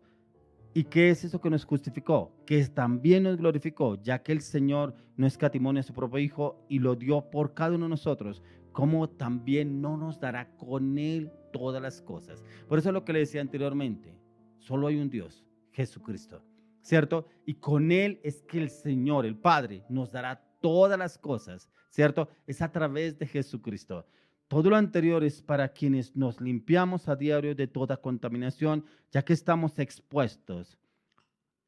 Speaker 1: ¿Y qué es eso que nos justificó? Que también nos glorificó, ya que el Señor no escatimó a su propio Hijo y lo dio por cada uno de nosotros, como también no nos dará con Él todas las cosas. Por eso es lo que le decía anteriormente. Solo hay un Dios, Jesucristo, ¿cierto? Y con Él es que el Señor, el Padre, nos dará todas las cosas, ¿cierto? Es a través de Jesucristo. Todo lo anterior es para quienes nos limpiamos a diario de toda contaminación, ya que estamos expuestos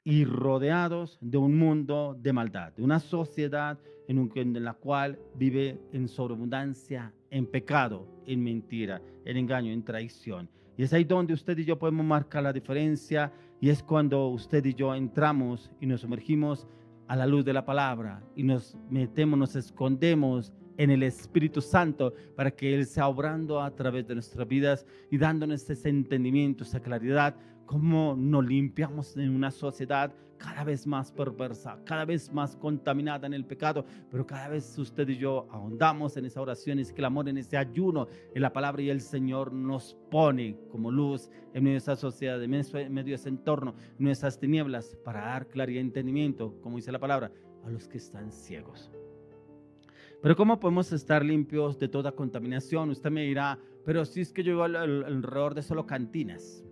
Speaker 1: y rodeados de un mundo de maldad, de una sociedad en la cual vive en sobreabundancia, en pecado, en mentira, en engaño, en traición. Y es ahí donde usted y yo podemos marcar la diferencia, y es cuando usted y yo entramos y nos sumergimos a la luz de la palabra y nos metemos, nos escondemos en el Espíritu Santo para que Él sea obrando a través de nuestras vidas y dándonos ese entendimiento, esa claridad, cómo nos limpiamos en una sociedad cada vez más perversa, cada vez más contaminada en el pecado, pero cada vez usted y yo ahondamos en esa oración, ese clamor, en ese ayuno, en la palabra, y el Señor nos pone como luz en medio de esa sociedad, en medio de ese entorno, en nuestras tinieblas, para dar claridad y entendimiento, como dice la palabra, a los que están ciegos. Pero ¿cómo podemos estar limpios de toda contaminación? Usted me dirá, pero si es que yo vivo alrededor de solo cantinas.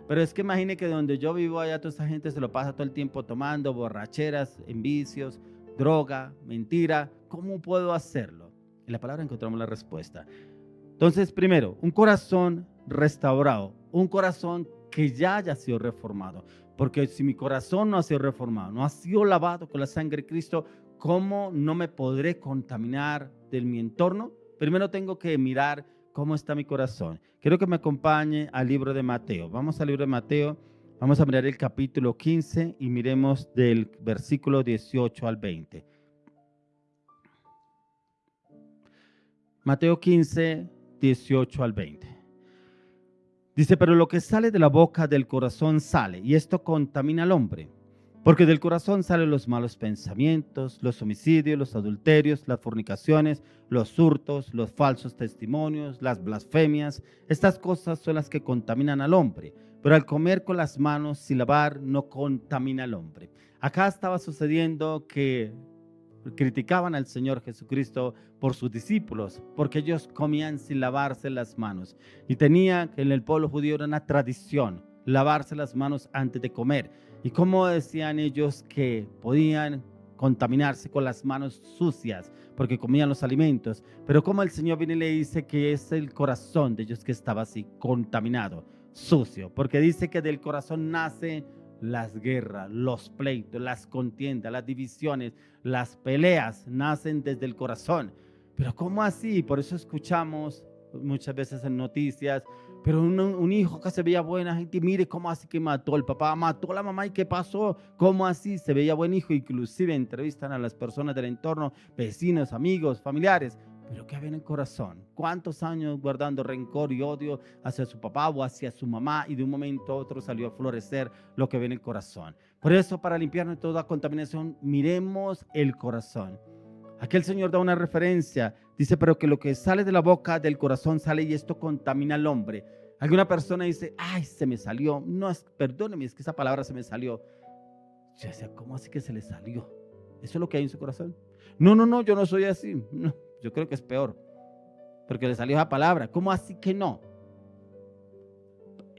Speaker 1: Pero es que imagine que donde yo vivo allá toda esa gente se lo pasa todo el tiempo tomando, borracheras, vicios, droga, mentira. ¿Cómo puedo hacerlo? En la palabra encontramos la respuesta. Entonces, primero, un corazón restaurado, un corazón que ya haya sido reformado. Porque si mi corazón no ha sido reformado, no ha sido lavado con la sangre de Cristo, ¿cómo no me podré contaminar de mi entorno? Primero tengo que mirar cómo está mi corazón. Quiero que me acompañe al libro de Mateo. Vamos al libro de Mateo, vamos a mirar el capítulo 15 y miremos del versículo 18 al 20. Mateo 15, 18 al 20. Dice, pero lo que sale de la boca del corazón sale, y esto contamina al hombre. Porque del corazón salen los malos pensamientos, los homicidios, los adulterios, las fornicaciones, los hurtos, los falsos testimonios, las blasfemias. Estas cosas son las que contaminan al hombre. Pero al comer con las manos sin lavar no contamina al hombre. Acá estaba sucediendo que criticaban al Señor Jesucristo por sus discípulos, porque ellos comían sin lavarse las manos. Y tenía que en el pueblo judío era una tradición lavarse las manos antes de comer. Y como decían ellos que podían contaminarse con las manos sucias porque comían los alimentos, pero como el Señor viene y le dice que es el corazón de ellos que estaba así contaminado, sucio, porque dice que del corazón nace las guerras, los pleitos, las contiendas, las divisiones, las peleas nacen desde el corazón. Pero ¿cómo así? Por eso escuchamos muchas veces en noticias, pero un hijo que se veía buena gente, mire cómo así que mató el papá, mató a la mamá, ¿y qué pasó? ¿Cómo así? Se veía buen hijo, inclusive entrevistan a las personas del entorno, vecinos, amigos, familiares, Pero ¿qué había en el corazón? ¿Cuántos años guardando rencor y odio hacia su papá o hacia su mamá? Y de un momento a otro salió a florecer lo que había en el corazón. Por eso, para limpiarnos de toda contaminación, miremos el corazón. Aquí el Señor da una referencia. Dice, pero que lo que sale de la boca, del corazón sale y esto contamina al hombre. Alguna persona dice, ay, se me salió. No, perdóneme, es que esa palabra se me salió. Yo decía, ¿cómo así que se le salió? ¿Eso es lo que hay en su corazón? No, yo no soy así. No, yo creo que es peor, porque le salió esa palabra. ¿Cómo así que no?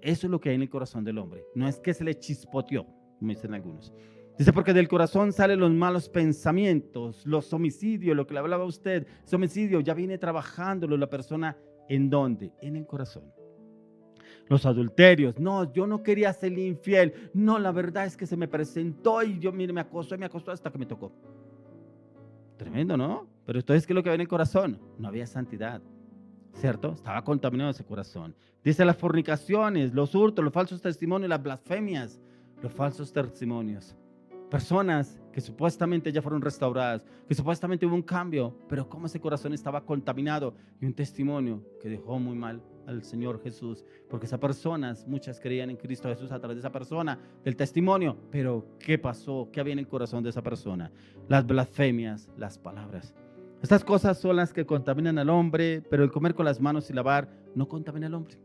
Speaker 1: Eso es lo que hay en el corazón del hombre. No es que se le chispoteó, como dicen algunos. Dice, porque del corazón salen los malos pensamientos, los homicidios, lo que le hablaba a usted, ese homicidio ya viene trabajándolo la persona. ¿En dónde? En el corazón. Los adulterios, no, yo no quería ser infiel, no, la verdad es que se me presentó y yo, mire, me acostó hasta que me tocó. Tremendo, ¿no? Pero entonces, ¿qué es lo que había en el corazón? No había santidad, ¿cierto? Estaba contaminado ese corazón. Dice las fornicaciones, los hurtos, los falsos testimonios, las blasfemias, los falsos testimonios. Personas que supuestamente ya fueron restauradas, que supuestamente hubo un cambio, pero cómo ese corazón estaba contaminado, y un testimonio que dejó muy mal al Señor Jesús, porque esas personas, muchas creían en Cristo Jesús a través de esa persona, del testimonio, pero ¿qué pasó? ¿Qué había en el corazón de esa persona? Las blasfemias, las palabras. Estas cosas son las que contaminan al hombre, pero el comer con las manos y lavar no contamina al hombre.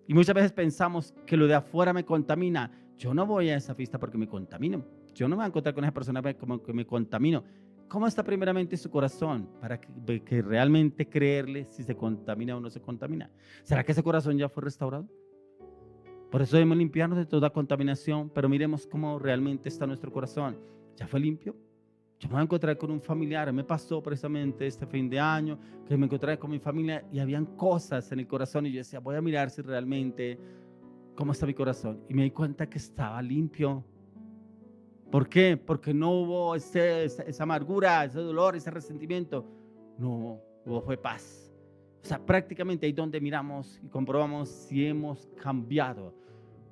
Speaker 1: Y muchas veces pensamos que lo de afuera me contamina. Yo no voy a esa fiesta porque me contamino. Yo no me voy a encontrar con esa persona como que me contamino. ¿Cómo está primeramente su corazón para que realmente creerle si se contamina o no se contamina? ¿Será que ese corazón ya fue restaurado? Por eso debemos limpiarnos de toda contaminación, pero miremos cómo realmente está nuestro corazón. ¿Ya fue limpio? Yo me voy a encontrar con un familiar. Me pasó precisamente este fin de año que me encontré con mi familia y habían cosas en el corazón y yo decía, voy a mirar si realmente cómo está mi corazón. Y me di cuenta que estaba limpio. ¿Por qué? Porque no hubo esa amargura, ese dolor, ese resentimiento. No, fue paz. O sea, prácticamente ahí donde miramos y comprobamos si hemos cambiado.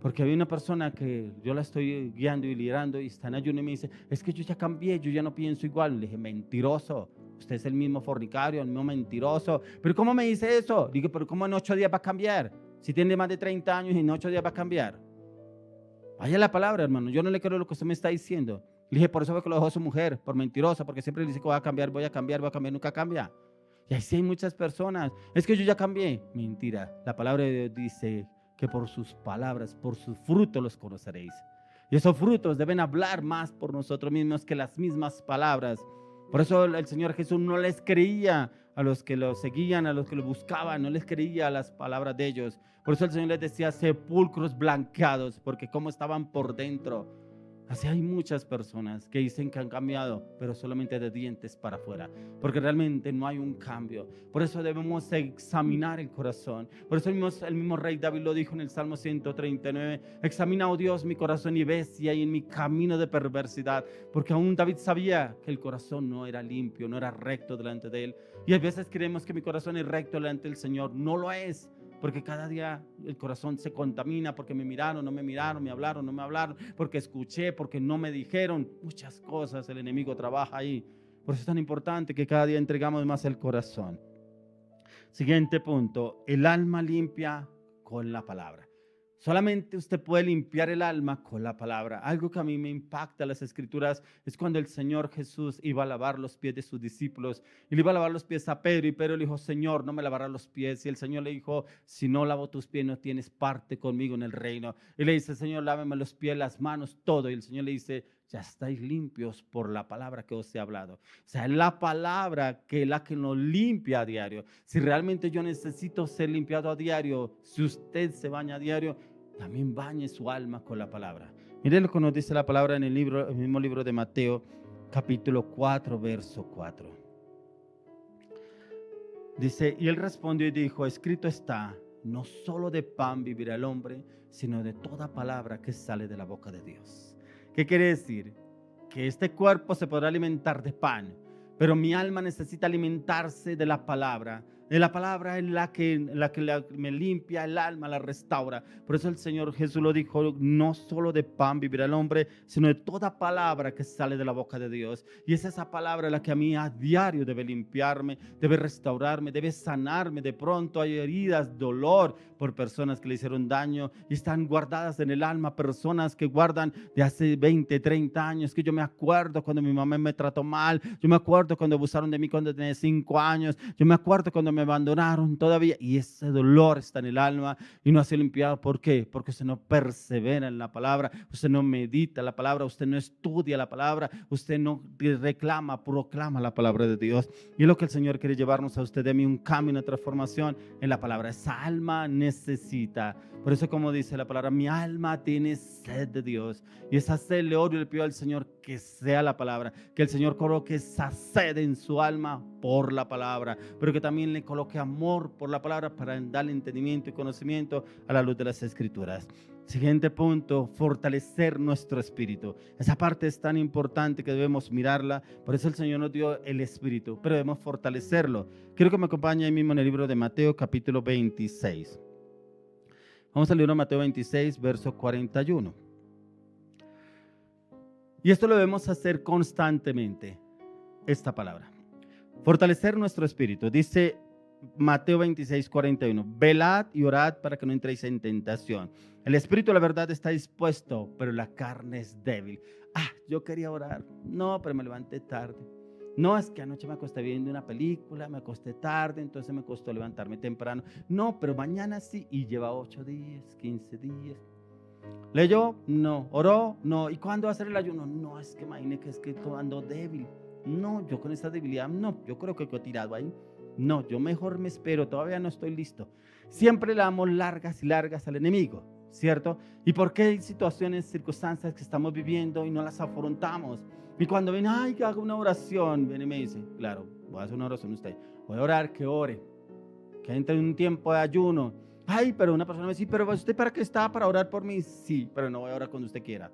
Speaker 1: Porque había una persona que yo la estoy guiando y liderando y está en ayuno y me dice, es que yo ya cambié, yo ya no pienso igual. Le dije, mentiroso, usted es el mismo fornicario, el mismo mentiroso. ¿Pero cómo me dice eso? Digo, pero ¿cómo en 8 días va a cambiar? Si tiene más de 30 años y en 8 días va a cambiar. Vaya la palabra, hermano, yo no le creo lo que usted me está diciendo. Le dije, por eso fue que lo dejó su mujer, por mentirosa, porque siempre le dice que voy a cambiar, nunca cambia. Y así hay muchas personas, es que yo ya cambié. Mentira, la palabra de Dios dice que por sus palabras, por sus frutos los conoceréis. Y esos frutos deben hablar más por nosotros mismos que las mismas palabras. Por eso el Señor Jesús no les creía a los que lo seguían, a los que lo buscaban, no les creía a las palabras de ellos. Por eso el Señor les decía sepulcros blanqueados, porque como estaban por dentro. Así hay muchas personas que dicen que han cambiado, pero solamente de dientes para afuera, porque realmente no hay un cambio. Por eso debemos examinar el corazón. Por eso el mismo rey David lo dijo en el Salmo 139, examina, oh Dios, mi corazón y ve si hay en mi camino de perversidad, porque aún David sabía que el corazón no era limpio, no era recto delante de él. Y a veces creemos que mi corazón es recto delante del Señor. No lo es. Porque cada día el corazón se contamina, porque me miraron, no me miraron, me hablaron, no me hablaron, porque escuché, porque no me dijeron. Muchas cosas el enemigo trabaja ahí. Por eso es tan importante que cada día entregamos más el corazón. Siguiente punto, el alma limpia con la palabra. Solamente usted puede limpiar el alma con la palabra. Algo que a mí me impacta en las escrituras es cuando el Señor Jesús iba a lavar los pies de sus discípulos y le iba a lavar los pies a Pedro y Pedro le dijo, Señor, no me lavarás los pies. Y el Señor le dijo, si no lavo tus pies no tienes parte conmigo en el reino. Y le dice, Señor, lávame los pies, las manos, todo. Y el Señor le dice, ya estáis limpios por la palabra que os he hablado. O sea, es la palabra que es la que nos limpia a diario. Si realmente yo necesito ser limpiado a diario, si usted se baña a diario, también bañe su alma con la palabra. Mire lo que nos dice la palabra en el mismo libro de Mateo, capítulo 4, verso 4. Dice, y él respondió y dijo, escrito está, no solo de pan vivirá el hombre, sino de toda palabra que sale de la boca de Dios. ¿Qué quiere decir? Que este cuerpo se podrá alimentar de pan, pero mi alma necesita alimentarse de la palabra. La palabra es me limpia el alma, la restaura. Por eso el Señor Jesús lo dijo, no solo de pan vivirá el hombre, sino de toda palabra que sale de la boca de Dios. Y es esa palabra la que a mí a diario debe limpiarme, debe restaurarme, debe sanarme. De pronto hay heridas, dolor por personas que le hicieron daño y están guardadas en el alma, personas que guardan de hace 20, 30 años, que yo me acuerdo cuando mi mamá me trató mal, yo me acuerdo cuando abusaron de mí cuando tenía 5 años, yo me acuerdo cuando me abandonaron todavía, y ese dolor está en el alma y no ha sido limpiado. ¿Por qué? Porque usted no persevera en la palabra, usted no medita la palabra, usted no estudia la palabra, usted no reclama, proclama la palabra de Dios. Y es lo que el Señor quiere llevarnos a usted, de mí, un cambio, una transformación en la palabra. Esa alma necesita. Por eso, como dice la palabra, mi alma tiene sed de Dios, y esa sed le oro y le pido al Señor que sea la palabra, que el Señor coloque esa sed en su alma por la palabra, pero que también le coloque amor por la palabra para darle entendimiento y conocimiento a la luz de las Escrituras. Siguiente punto, fortalecer nuestro espíritu. Esa parte es tan importante que debemos mirarla. Por eso el Señor nos dio el espíritu, pero debemos fortalecerlo. Quiero que me acompañe ahí mismo en el libro de Mateo, capítulo 26. Vamos al libro de Mateo 26, verso 41. Y esto lo debemos hacer constantemente, esta palabra. Fortalecer nuestro espíritu. Dice Mateo 26, 41. Velad y orad para que no entréis en tentación. El espíritu, la verdad, está dispuesto, pero la carne es débil. Yo quería orar. No, pero me levanté tarde. No, es que anoche me acosté viendo una película, me acosté tarde, entonces me costó levantarme temprano. No, pero mañana sí. Y lleva 8 días, 15 días. ¿Leyó? No. ¿Oró? No. ¿Y cuándo va a ser el ayuno? No, es que imagine que es que ando débil. No, yo con esta debilidad, no, yo creo que he tirado ahí. No, yo mejor me espero, todavía no estoy listo. Siempre le damos largas y largas al enemigo, ¿cierto? ¿Y por qué hay situaciones, circunstancias que estamos viviendo y no las afrontamos? Y cuando ven, que haga una oración, viene y me dice, claro, voy a hacer una oración usted. Voy a orar, que ore, que entre en un tiempo de ayuno. Pero una persona me dice, pero ¿usted para qué está? ¿Para orar por mí? Sí, pero no voy a orar cuando usted quiera.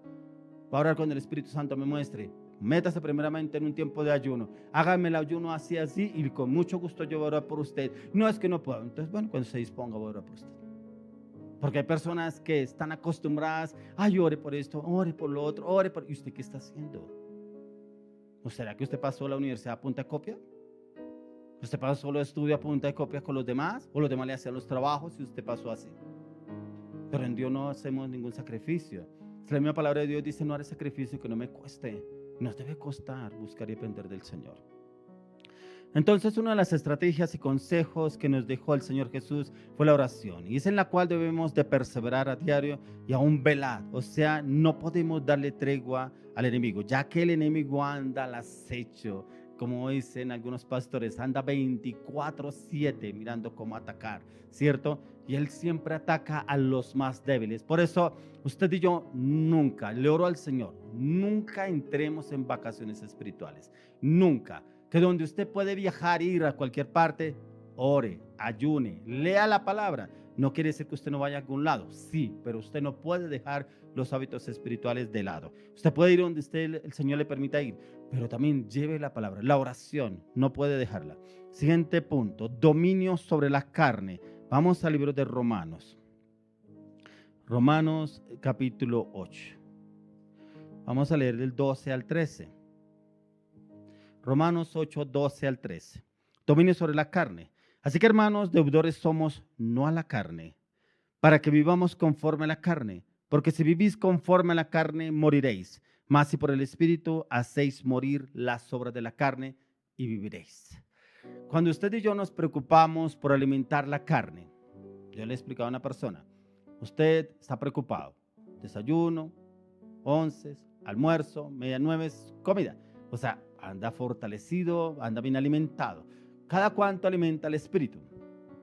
Speaker 1: Voy a orar cuando el Espíritu Santo me muestre. Métase primeramente en un tiempo de ayuno. Hágame el ayuno así y con mucho gusto yo voy a orar por usted. No es que no puedo. Entonces, bueno, cuando se disponga voy a orar por usted. Porque hay personas que están acostumbradas, ore por esto, ore por lo otro, ore por... ¿Y usted qué está haciendo? ¿O será que usted pasó la universidad a punta de copia? ¿Usted pasó solo estudio a punta de copia con los demás? ¿O los demás le hacían los trabajos y usted pasó así? Pero en Dios no hacemos ningún sacrificio. La misma palabra de Dios dice, no haré sacrificio que no me cueste. Nos debe costar buscar y aprender del Señor. Entonces, una de las estrategias y consejos que nos dejó el Señor Jesús fue la oración, y es en la cual debemos de perseverar a diario y aún velar. O sea, no podemos darle tregua al enemigo, ya que el enemigo anda al acecho, como dicen algunos pastores, anda 24/7 mirando cómo atacar, ¿cierto? Y él siempre ataca a los más débiles. Por eso, usted y yo nunca, le oro al Señor, nunca entremos en vacaciones espirituales, nunca. Que donde usted puede viajar, ir a cualquier parte, ore, ayune, lea la palabra. No quiere decir que usted no vaya a algún lado, sí, pero usted no puede dejar los hábitos espirituales de lado. Usted puede ir donde el Señor le permita ir, pero también lleve la palabra, la oración, no puede dejarla. Siguiente punto, dominio sobre la carne. Vamos al libro de Romanos. Romanos capítulo 8. Vamos a leer del 12 al 13. Romanos 8, 12 al 13. Dominio sobre la carne. Así que, hermanos, deudores somos no a la carne, para que vivamos conforme a la carne. Porque si vivís conforme a la carne, moriréis. Mas si por el Espíritu hacéis morir las obras de la carne, y viviréis. Cuando usted y yo nos preocupamos por alimentar la carne, yo le he explicado a una persona, usted está preocupado. Desayuno, onces, almuerzo, medianueves, comida. O sea, anda fortalecido, anda bien alimentado. ¿Cada cuánto alimenta el espíritu?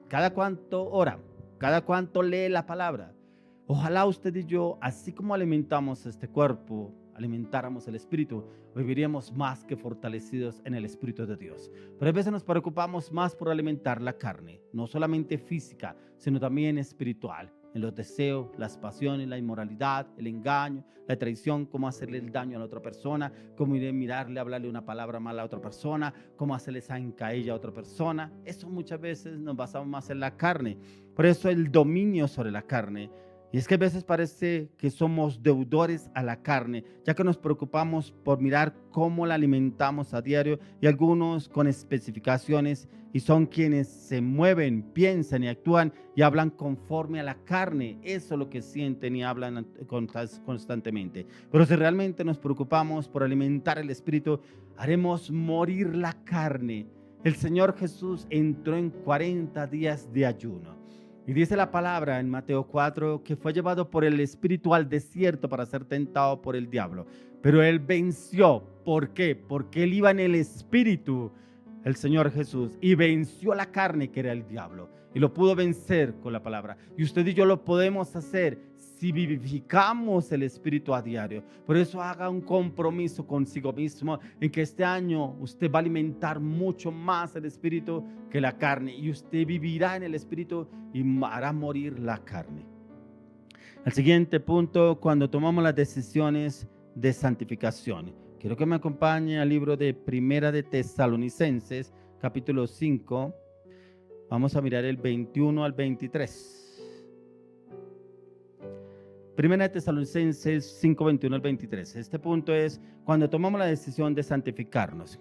Speaker 1: ¿Cada cuánto ora? ¿Cada cuánto lee la palabra? Ojalá usted y yo, así como alimentamos este cuerpo, alimentáramos el espíritu, viviríamos más que fortalecidos en el Espíritu de Dios. Pero a veces nos preocupamos más por alimentar la carne, no solamente física, sino también espiritual. en los deseos, las pasiones, la inmoralidad, el engaño, la traición, cómo hacerle el daño a la otra persona, cómo ir a mirarle, hablarle una palabra mala a otra persona, cómo hacerle zancadilla a otra persona. Eso muchas veces nos basamos más en la carne. Por eso el dominio sobre la carne. Y es que a veces parece que somos deudores a la carne, ya que nos preocupamos por mirar cómo la alimentamos a diario, y algunos con especificaciones, y son quienes se mueven, piensan y actúan y hablan conforme a la carne. Eso es lo que sienten y hablan constantemente. Pero si realmente nos preocupamos por alimentar el espíritu, haremos morir la carne. El Señor Jesús entró en 40 días de ayuno. Y dice la palabra en Mateo 4 que fue llevado por el Espíritu al desierto para ser tentado por el diablo. Pero él venció. ¿Por qué? Porque él iba en el Espíritu, el Señor Jesús, y venció la carne, que era el diablo. Y lo pudo vencer con la palabra. Y usted y yo lo podemos hacer si vivificamos el Espíritu a diario. Por eso haga un compromiso consigo mismo en que este año usted va a alimentar mucho más el Espíritu que la carne, y usted vivirá en el Espíritu y hará morir la carne. El siguiente punto, cuando tomamos las decisiones de santificación. Quiero que me acompañe al libro de Primera de Tesalonicenses, capítulo 5. Vamos a mirar el 21 al 23. Primera de Tesalonicenses 5, 21 al 23. Este punto es cuando tomamos la decisión de santificarnos.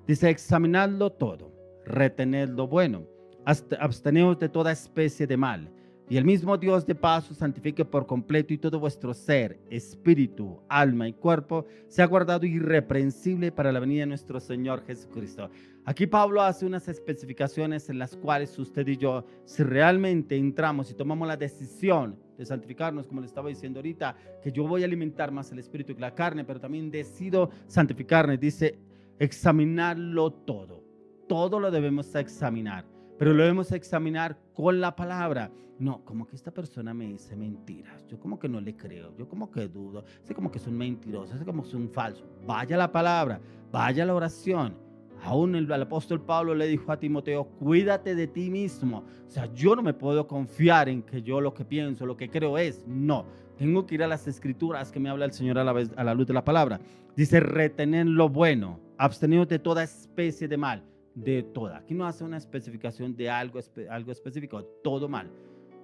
Speaker 1: Dice: examinadlo todo, retened lo bueno, absteneos de toda especie de mal, y el mismo Dios de paz os santifique por completo, y todo vuestro ser, espíritu, alma y cuerpo sea guardado irreprensible para la venida de nuestro Señor Jesucristo. Aquí Pablo hace unas especificaciones en las cuales usted y yo, si realmente entramos y tomamos la decisión de santificarnos, como le estaba diciendo ahorita, que yo voy a alimentar más el espíritu que la carne, pero también decido santificarme. Dice: examinarlo todo. Todo lo debemos examinar, pero lo debemos examinar con la palabra. No, como que esta persona me dice mentiras, yo como que no le creo, yo como que dudo, sé como que son mentirosos, sé como que son falsos. Vaya a la palabra, vaya a la oración. Aún el apóstol Pablo le dijo a Timoteo: cuídate de ti mismo. O sea, yo no me puedo confiar en que yo lo que pienso, lo que creo es. No, tengo que ir a las escrituras que me habla el Señor a la luz de la palabra. Dice: retener lo bueno, absteneos de toda especie de mal. De toda. Aquí no hace una especificación de algo específico, todo mal.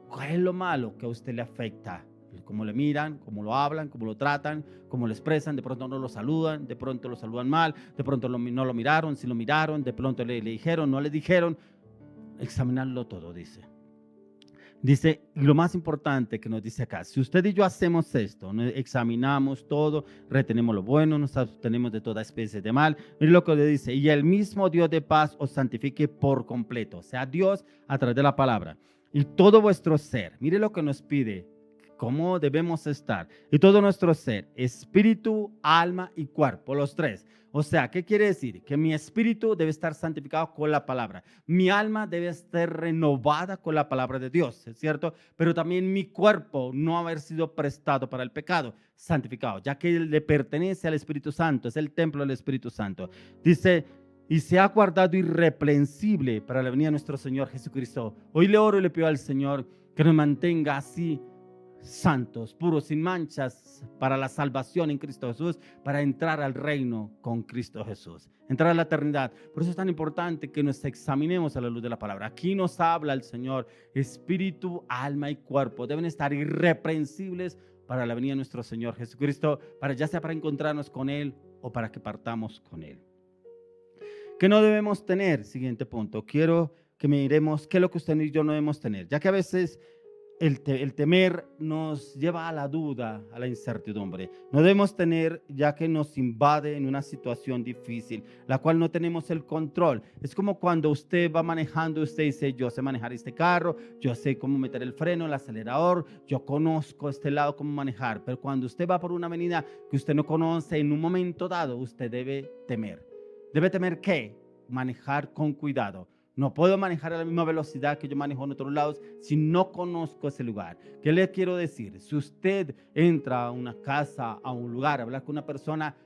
Speaker 1: ¿Cuál es lo malo que a usted le afecta? Cómo le miran, cómo lo hablan, cómo lo tratan, cómo lo expresan. De pronto no lo saludan, de pronto lo saludan mal, de pronto no lo miraron, si lo miraron, de pronto le dijeron, no le dijeron. Examinarlo todo, dice. Dice, y lo más importante que nos dice acá: si usted y yo hacemos esto, examinamos todo, retenemos lo bueno, nos abstenemos de toda especie de mal. Mire lo que le dice: y el mismo Dios de paz os santifique por completo. O sea, Dios a través de la palabra. Y todo vuestro ser, mire lo que nos pide, cómo debemos estar. Y todo nuestro ser, espíritu, alma y cuerpo, los tres. O sea, ¿qué quiere decir? Que mi espíritu debe estar santificado con la palabra. Mi alma debe estar renovada con la palabra de Dios, ¿es cierto? Pero también mi cuerpo no haber sido prestado para el pecado, santificado, ya que le pertenece al Espíritu Santo, es el templo del Espíritu Santo. Dice: y se ha guardado irreprensible para la venida de nuestro Señor Jesucristo. Hoy le oro y le pido al Señor que nos mantenga así, santos, puros, sin manchas, para la salvación en Cristo Jesús, para entrar al reino con Cristo Jesús, entrar a la eternidad. Por eso es tan importante que nos examinemos a la luz de la palabra. Aquí nos habla el Señor: espíritu, alma y cuerpo deben estar irreprensibles para la venida de nuestro Señor Jesucristo, ya sea para encontrarnos con Él o para que partamos con Él. ¿Qué no debemos tener? Siguiente punto. Quiero que miremos qué es lo que usted y yo no debemos tener, ya que a veces el temer nos lleva a la duda, a la incertidumbre. No debemos tener, ya que nos invade en una situación difícil, la cual no tenemos el control. Es como cuando usted va manejando, usted dice: yo sé manejar este carro, yo sé cómo meter el freno, el acelerador, yo conozco este lado, cómo manejar. Pero cuando usted va por una avenida que usted no conoce, en un momento dado, usted debe temer. ¿Debe temer qué? Manejar con cuidado. No puedo manejar a la misma velocidad que yo manejo en otros lados si no conozco ese lugar. ¿Qué le quiero decir? Si usted entra a una casa, a un lugar, a hablar con una persona,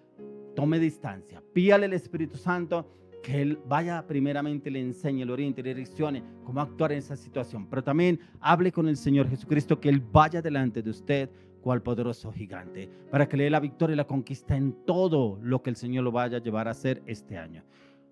Speaker 1: tome distancia. Pídale al Espíritu Santo que Él vaya primeramente, le enseñe, le oriente, le direccione cómo actuar en esa situación. Pero también hable con el Señor Jesucristo, que Él vaya delante de usted cual poderoso gigante, para que le dé la victoria y la conquista en todo lo que el Señor lo vaya a llevar a hacer este año.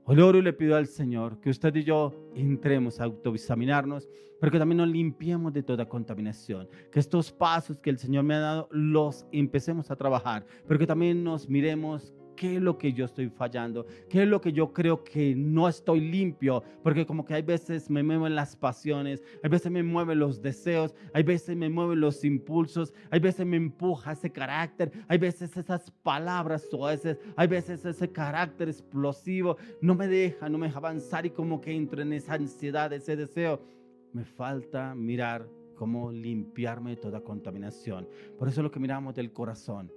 Speaker 1: Hoy le oro y le pido al Señor que usted y yo entremos a autoexaminarnos, pero que también nos limpiemos de toda contaminación, que estos pasos que el Señor me ha dado los empecemos a trabajar, pero que también nos miremos qué es lo que yo estoy fallando, qué es lo que yo creo que no estoy limpio, porque como que hay veces me mueven las pasiones, hay veces me mueven los deseos, hay veces me mueven los impulsos, hay veces me empuja ese carácter, hay veces esas palabras suaves, hay veces ese carácter explosivo no me deja avanzar y como que entro en esa ansiedad, ese deseo. Me falta mirar cómo limpiarme de toda contaminación. Por eso es lo que miramos del corazón,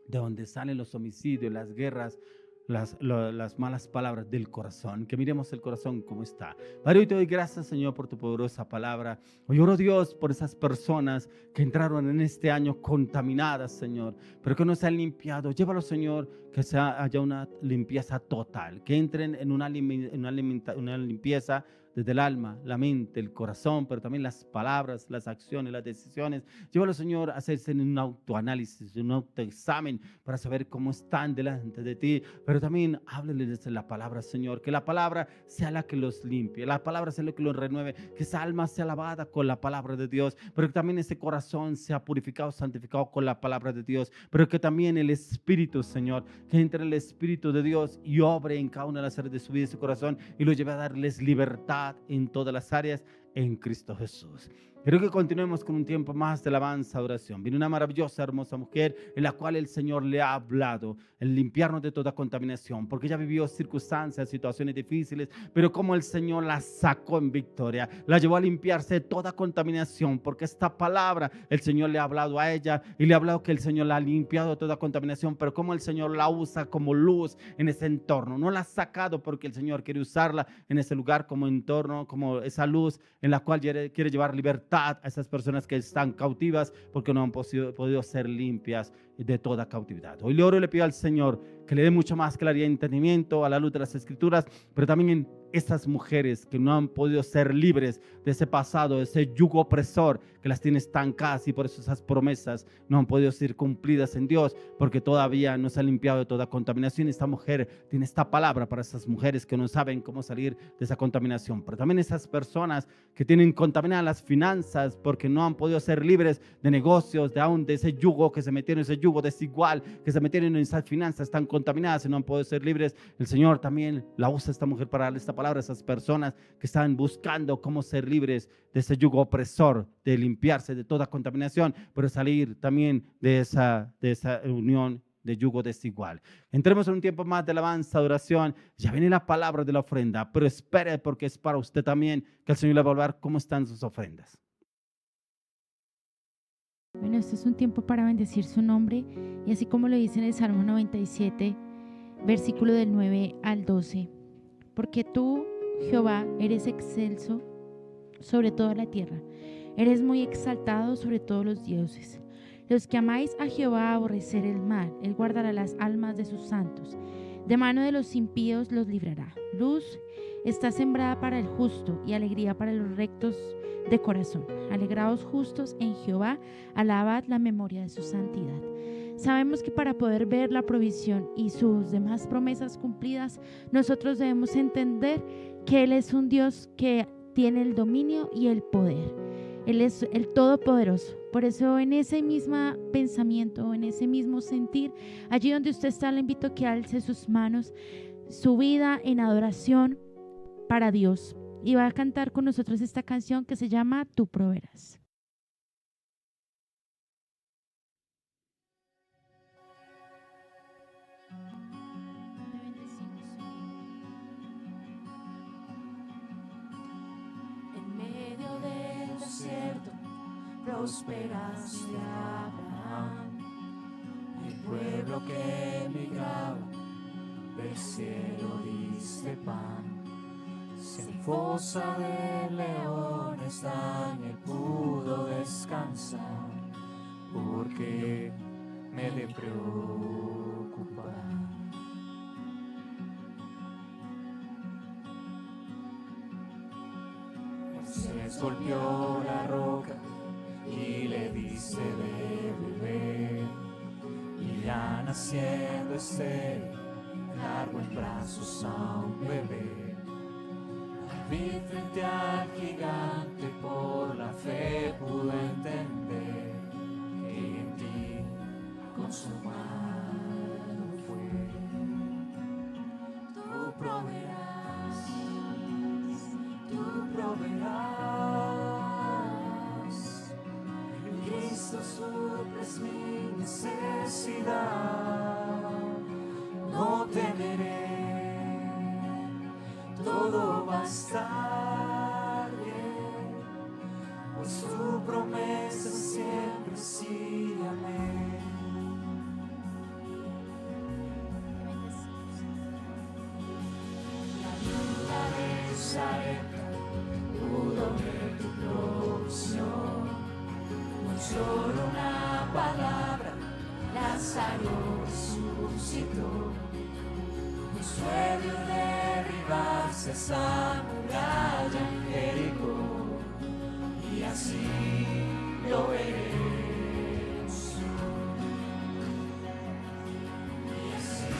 Speaker 1: de donde salen los homicidios, las guerras, las malas palabras del corazón. Que miremos el corazón cómo está. Padre, hoy te doy gracias, Señor, por tu poderosa palabra. Hoy oro, Dios, por esas personas que entraron en este año contaminadas, Señor, pero que no se han limpiado. Llévalo, Señor, que haya una limpieza total, que entren en una limpieza desde el alma, la mente, el corazón, pero también las palabras, las acciones, las decisiones. Llévalo, Señor, a hacerse en un autoanálisis, un autoexamen para saber cómo están delante de ti, pero también hábleles desde la palabra, Señor, que la palabra sea la que los limpie, la palabra sea la que los renueve, que esa alma sea lavada con la palabra de Dios, pero que también ese corazón sea purificado, santificado con la palabra de Dios, pero que también el Espíritu, Señor, que entre el Espíritu de Dios y obre en cada una de las áreas de su vida y su corazón y lo lleve a darles libertad en todas las áreas en Cristo Jesús. Quiero que continuemos con un tiempo más de alabanza, oración. Viene una maravillosa, hermosa mujer en la cual el Señor le ha hablado, en limpiarnos de toda contaminación, porque ella vivió circunstancias, situaciones difíciles, pero como el Señor la sacó en victoria, la llevó a limpiarse de toda contaminación, porque esta palabra el Señor le ha hablado a ella y le ha hablado que el Señor la ha limpiado de toda contaminación, pero como el Señor la usa como luz en ese entorno, no la ha sacado porque el Señor quiere usarla en ese lugar como entorno, como esa luz en la cual quiere llevar libertad a esas personas que están cautivas porque no han podido ser limpias de toda cautividad. Hoy le oro y le pido al Señor que le dé mucho más claridad y entendimiento a la luz de las Escrituras, pero también en estas mujeres que no han podido ser libres de ese pasado, de ese yugo opresor que las tiene estancadas, y por eso esas promesas no han podido ser cumplidas en Dios, porque todavía no se ha limpiado de toda contaminación. Esta mujer tiene esta palabra para esas mujeres que no saben cómo salir de esa contaminación, pero también esas personas que tienen contaminadas las finanzas porque no han podido ser libres de negocios, de ese yugo que se metieron, ese yugo desigual que se metieron en esas finanzas, están contaminadas y no han podido ser libres. El Señor también la usa esta mujer para darle esta palabra a esas personas que están buscando cómo ser libres de ese yugo opresor, de limpiarse de toda contaminación, pero salir también de esa unión de yugo desigual. Entremos en un tiempo más de alabanza, de oración. Ya viene la palabra de la ofrenda, pero espere, porque es para usted también, que el Señor le va a hablar cómo están sus ofrendas.
Speaker 3: Bueno, este es un tiempo para bendecir su nombre, y así como lo dice en el Salmo 97, versículo del 9 al 12. Porque tú, Jehová, eres excelso sobre toda la tierra, eres muy exaltado sobre todos los dioses. Los que amáis a Jehová aborrecer el mal, él guardará las almas de sus santos. De mano de los impíos los librará. Luz está sembrada para el justo y alegría para los rectos de corazón. Alegraos justos en Jehová, alabad la memoria de su santidad. Sabemos que para poder ver la provisión y sus demás promesas cumplidas, nosotros debemos entender que Él es un Dios que tiene el dominio y el poder. Él es el Todopoderoso. Por eso, en ese mismo pensamiento, en ese mismo sentir, allí donde usted está, le invito a que alce sus manos, su vida en adoración para Dios, y va a cantar con nosotros esta canción que se llama Tú proveerás.
Speaker 4: Prosperaste a Abraham, el pueblo que emigraba, del cielo diste pan. Sin fosa de leones Daniel pudo descansar, porque me de preocupar. vez golpeó la roca y le diste de beber, y ya naciendo estéril, cargo en brazos a un bebé. Al vi frente al gigante, por la fe pude entender que en ti consumado fue. Tú proveerás, tú proveerás. En Cristo suples mi necesidad. No temeré, todo va a estar bien, pues tu promesa siempre sí, amén. La vida desalienta, pudo ver tu provisión, con solo una palabra Lázaro resucitó. Suele derribarse esa muralla en Jericó, y así lo veremos hoy. Y así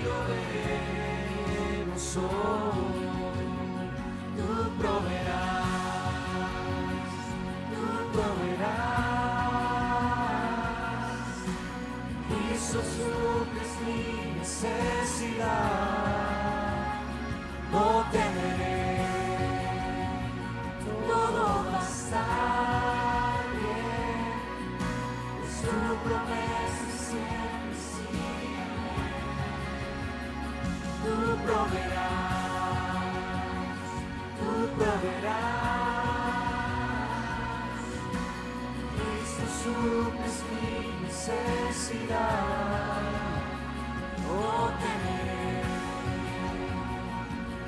Speaker 4: lo veremos hoy. Tú proveerás, tú proveerás. Cristo suples mi necesidad. No temeré, todo va a estar bien, pues tu promesa siempre sí, amén. Tú proveerás, tú proveerás. Cristo suples mi necesidad. No temeré,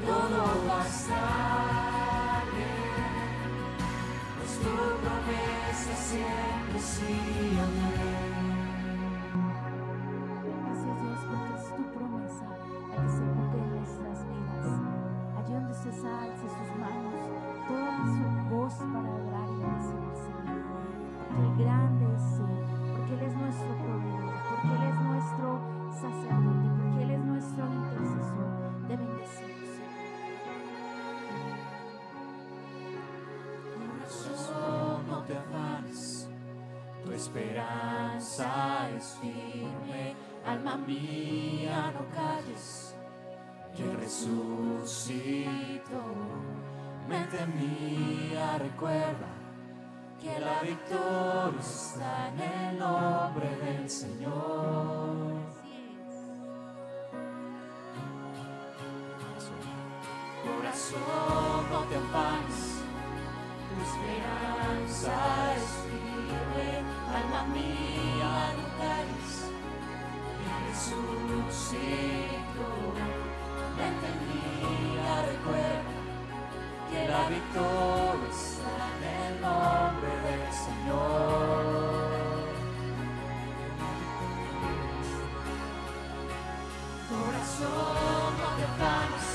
Speaker 4: todo va a estar bien, pues tu promesa siempre sí, amén.
Speaker 5: Gracias Dios porque es tu promesa la que se cumple en nuestras vidas. Allí donde usted alce sus manos, toda su voz para adorar y bendecir al Señor. Porque el grande es Él, porque Él es nuestro proveedor, porque Él es nuestro sacerdote, porque Él es nuestro intercesor. De bendecirnos.
Speaker 4: Corazón, no te afanes, tu esperanza es firme. Alma mía, no calles, que Él resucitó. Mente mía, recuerda que la victoria está en el nombre del Señor. Corazón, no te afanes, tu esperanza es firme. Alma mía, no calles, que resucitó. Mente mía, recuerda que la victoria está en el nombre del Señor. Corazón, no te afanes,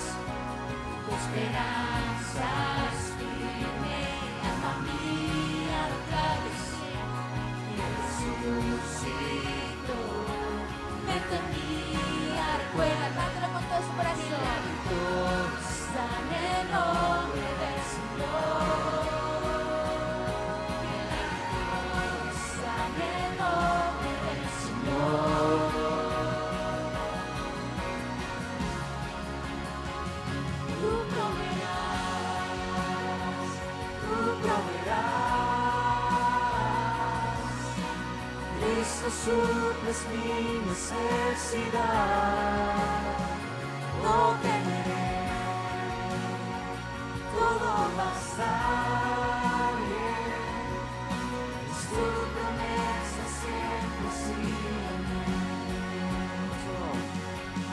Speaker 4: tu esperanza es firme. Alma mía, no calles, que resucitó. Mente mía, recuerda, cántalo con todo su corazón. Que la victoria está en el nombre del Señor. Que la victoria está en el nombre del Señor. Tú proveerás, tú proveerás. Cristo suples mi necesidad. No temeré, todo va a estar bien, pues tu promesa siempre sí, amén.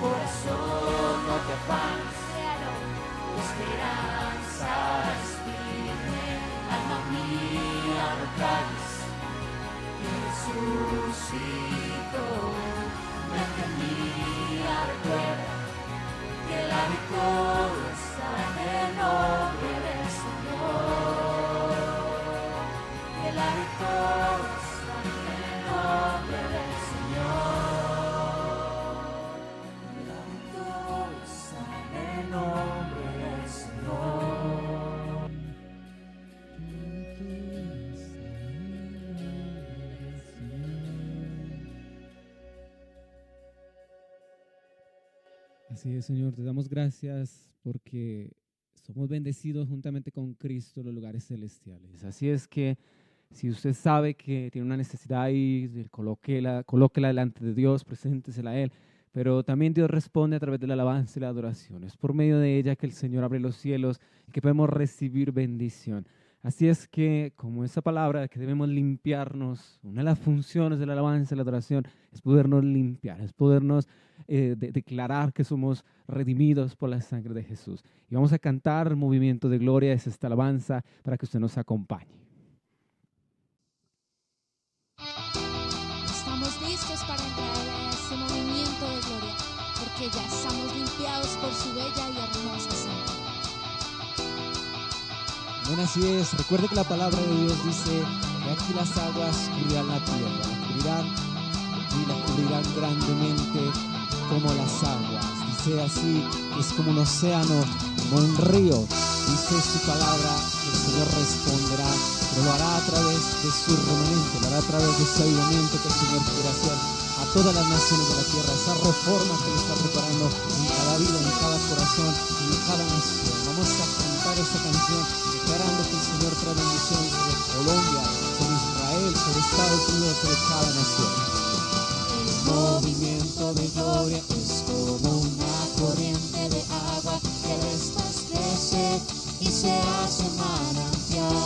Speaker 4: Corazón, no te afanes, tu esperanza es firme. Alma mía, no calles, que resucitó. Mente mía, recuerda que la victoria está en el nombre del Señor.
Speaker 2: Así es, Señor, te damos gracias porque somos bendecidos juntamente con Cristo en los lugares celestiales. Así es que si usted sabe que tiene una necesidad ahí, colóquela delante de Dios, preséntesela a Él. Pero también Dios responde a través de la alabanza y la adoración. Es por medio de ella que el Señor abre los cielos y que podemos recibir bendición. Así es que, como esa palabra que debemos limpiarnos, una de las funciones de la alabanza y la adoración es podernos limpiar, es podernos declarar que somos redimidos por la sangre de Jesús. Y vamos a cantar el movimiento de gloria, es esta alabanza, para que usted nos acompañe.
Speaker 4: Estamos listos para entrar a ese movimiento de gloria, porque ya estamos limpiados por su bella y hermosa sangre.
Speaker 6: Bueno, así es. Recuerde que la palabra de Dios dice que aquí las aguas cubrirán la tierra, la cubrirán grandemente como las aguas. Dice así, que es como un océano, como un río. Dice su palabra, que el Señor responderá, pero lo hará a través de su remanente, lo hará a través de ese avivamiento que el Señor quiere hacer a todas las naciones de la tierra, esa reforma que Él está preparando en cada vida, en cada corazón, en cada nación. Vamos a cantar esta canción declarando que el Señor trae bendición sobre Colombia, sobre Israel, sobre Estados Unidos, sobre cada nación.
Speaker 4: El movimiento de gloria es como una corriente de agua que después crece y se hace manantial.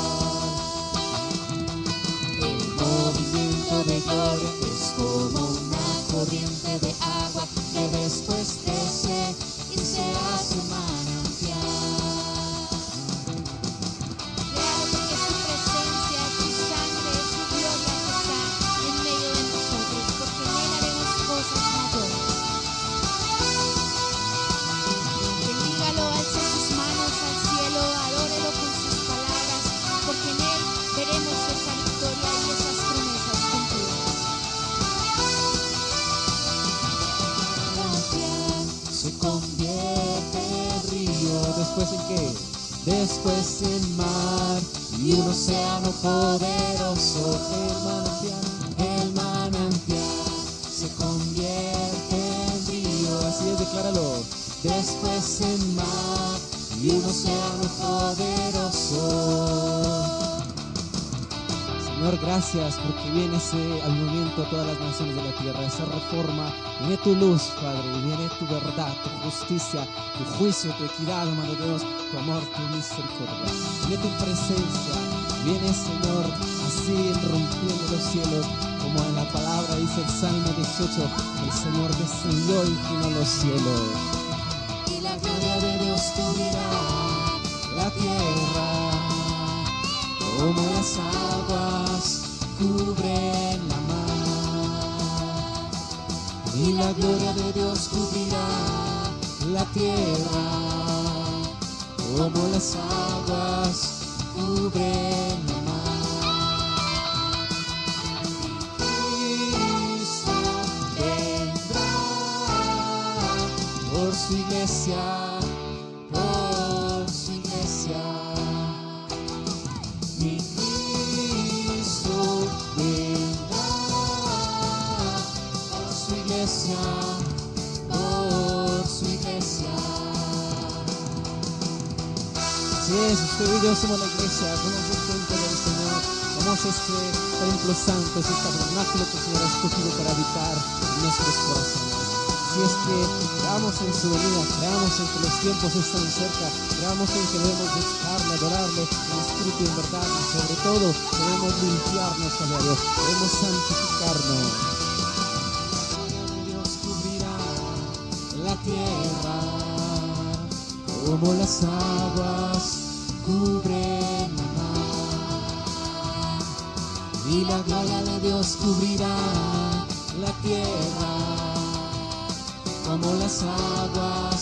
Speaker 4: El movimiento de gloria es como una corriente de agua que después crece y se hace manantial. Claro, porque su presencia, su sangre, su gloria que está en medio de nosotros, porque en Él haremos cosas mayores. Bendígalo, alce sus manos al cielo, adórelo con sus palabras, porque en Él veremos esa victoria y esas promesas cumplidas. Se convierte en río,
Speaker 6: ¿Después en qué?
Speaker 4: después en mar y un océano poderoso. El manantial se convierte en río.
Speaker 6: Así es, decláralo.
Speaker 4: Después en mar y un océano poderoso.
Speaker 6: Señor, gracias porque viene ese avivamiento a todas las naciones de la tierra, esa reforma. Viene tu luz, Padre, viene tu verdad, tu justicia, tu juicio, tu equidad, amado Dios, tu amor, tu misericordia. Viene tu presencia, viene, Señor, así rompiendo los cielos, como en la palabra dice el Salmo 18, el Señor descendió y inclinó los cielos.
Speaker 4: Y la gloria de Dios cubrirá la tierra, como las aguas cubren la mar. Y la gloria de Dios cubrirá la tierra, como las aguas cubren la mar. Cristo vendrá por su iglesia, por su iglesia. Mi Cristo vendrá por su iglesia, por su iglesia.
Speaker 6: Así es, usted y yo somos la iglesia, somos el templo del Señor, somos este templo santo, este tabernáculo que el Señor ha escogido para habitar en nuestros corazones. Así es que creamos en su venida, creamos en que los tiempos están cerca, creamos en que debemos buscarle, adorarle en espíritu y en verdad, y sobre todo debemos limpiarnos a diario, debemos santificarnos.
Speaker 4: Dios cubrirá la tierra, como las aguas cubren la mar. Y la gloria de Dios cubrirá la tierra, como las aguas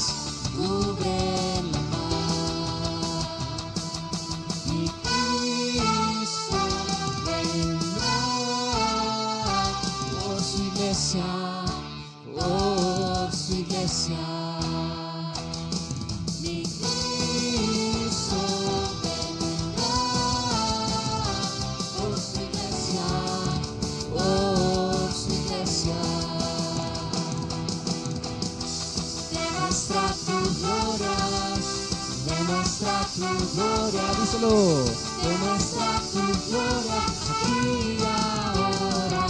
Speaker 4: cubren la mar. Y Cristo vendrá por su iglesia, por su iglesia. Mi Cristo vendrá por su iglesia, por su iglesia. Deja
Speaker 6: demuestra tu gloria, díselo, demuestra tu gloria aquí y ahora.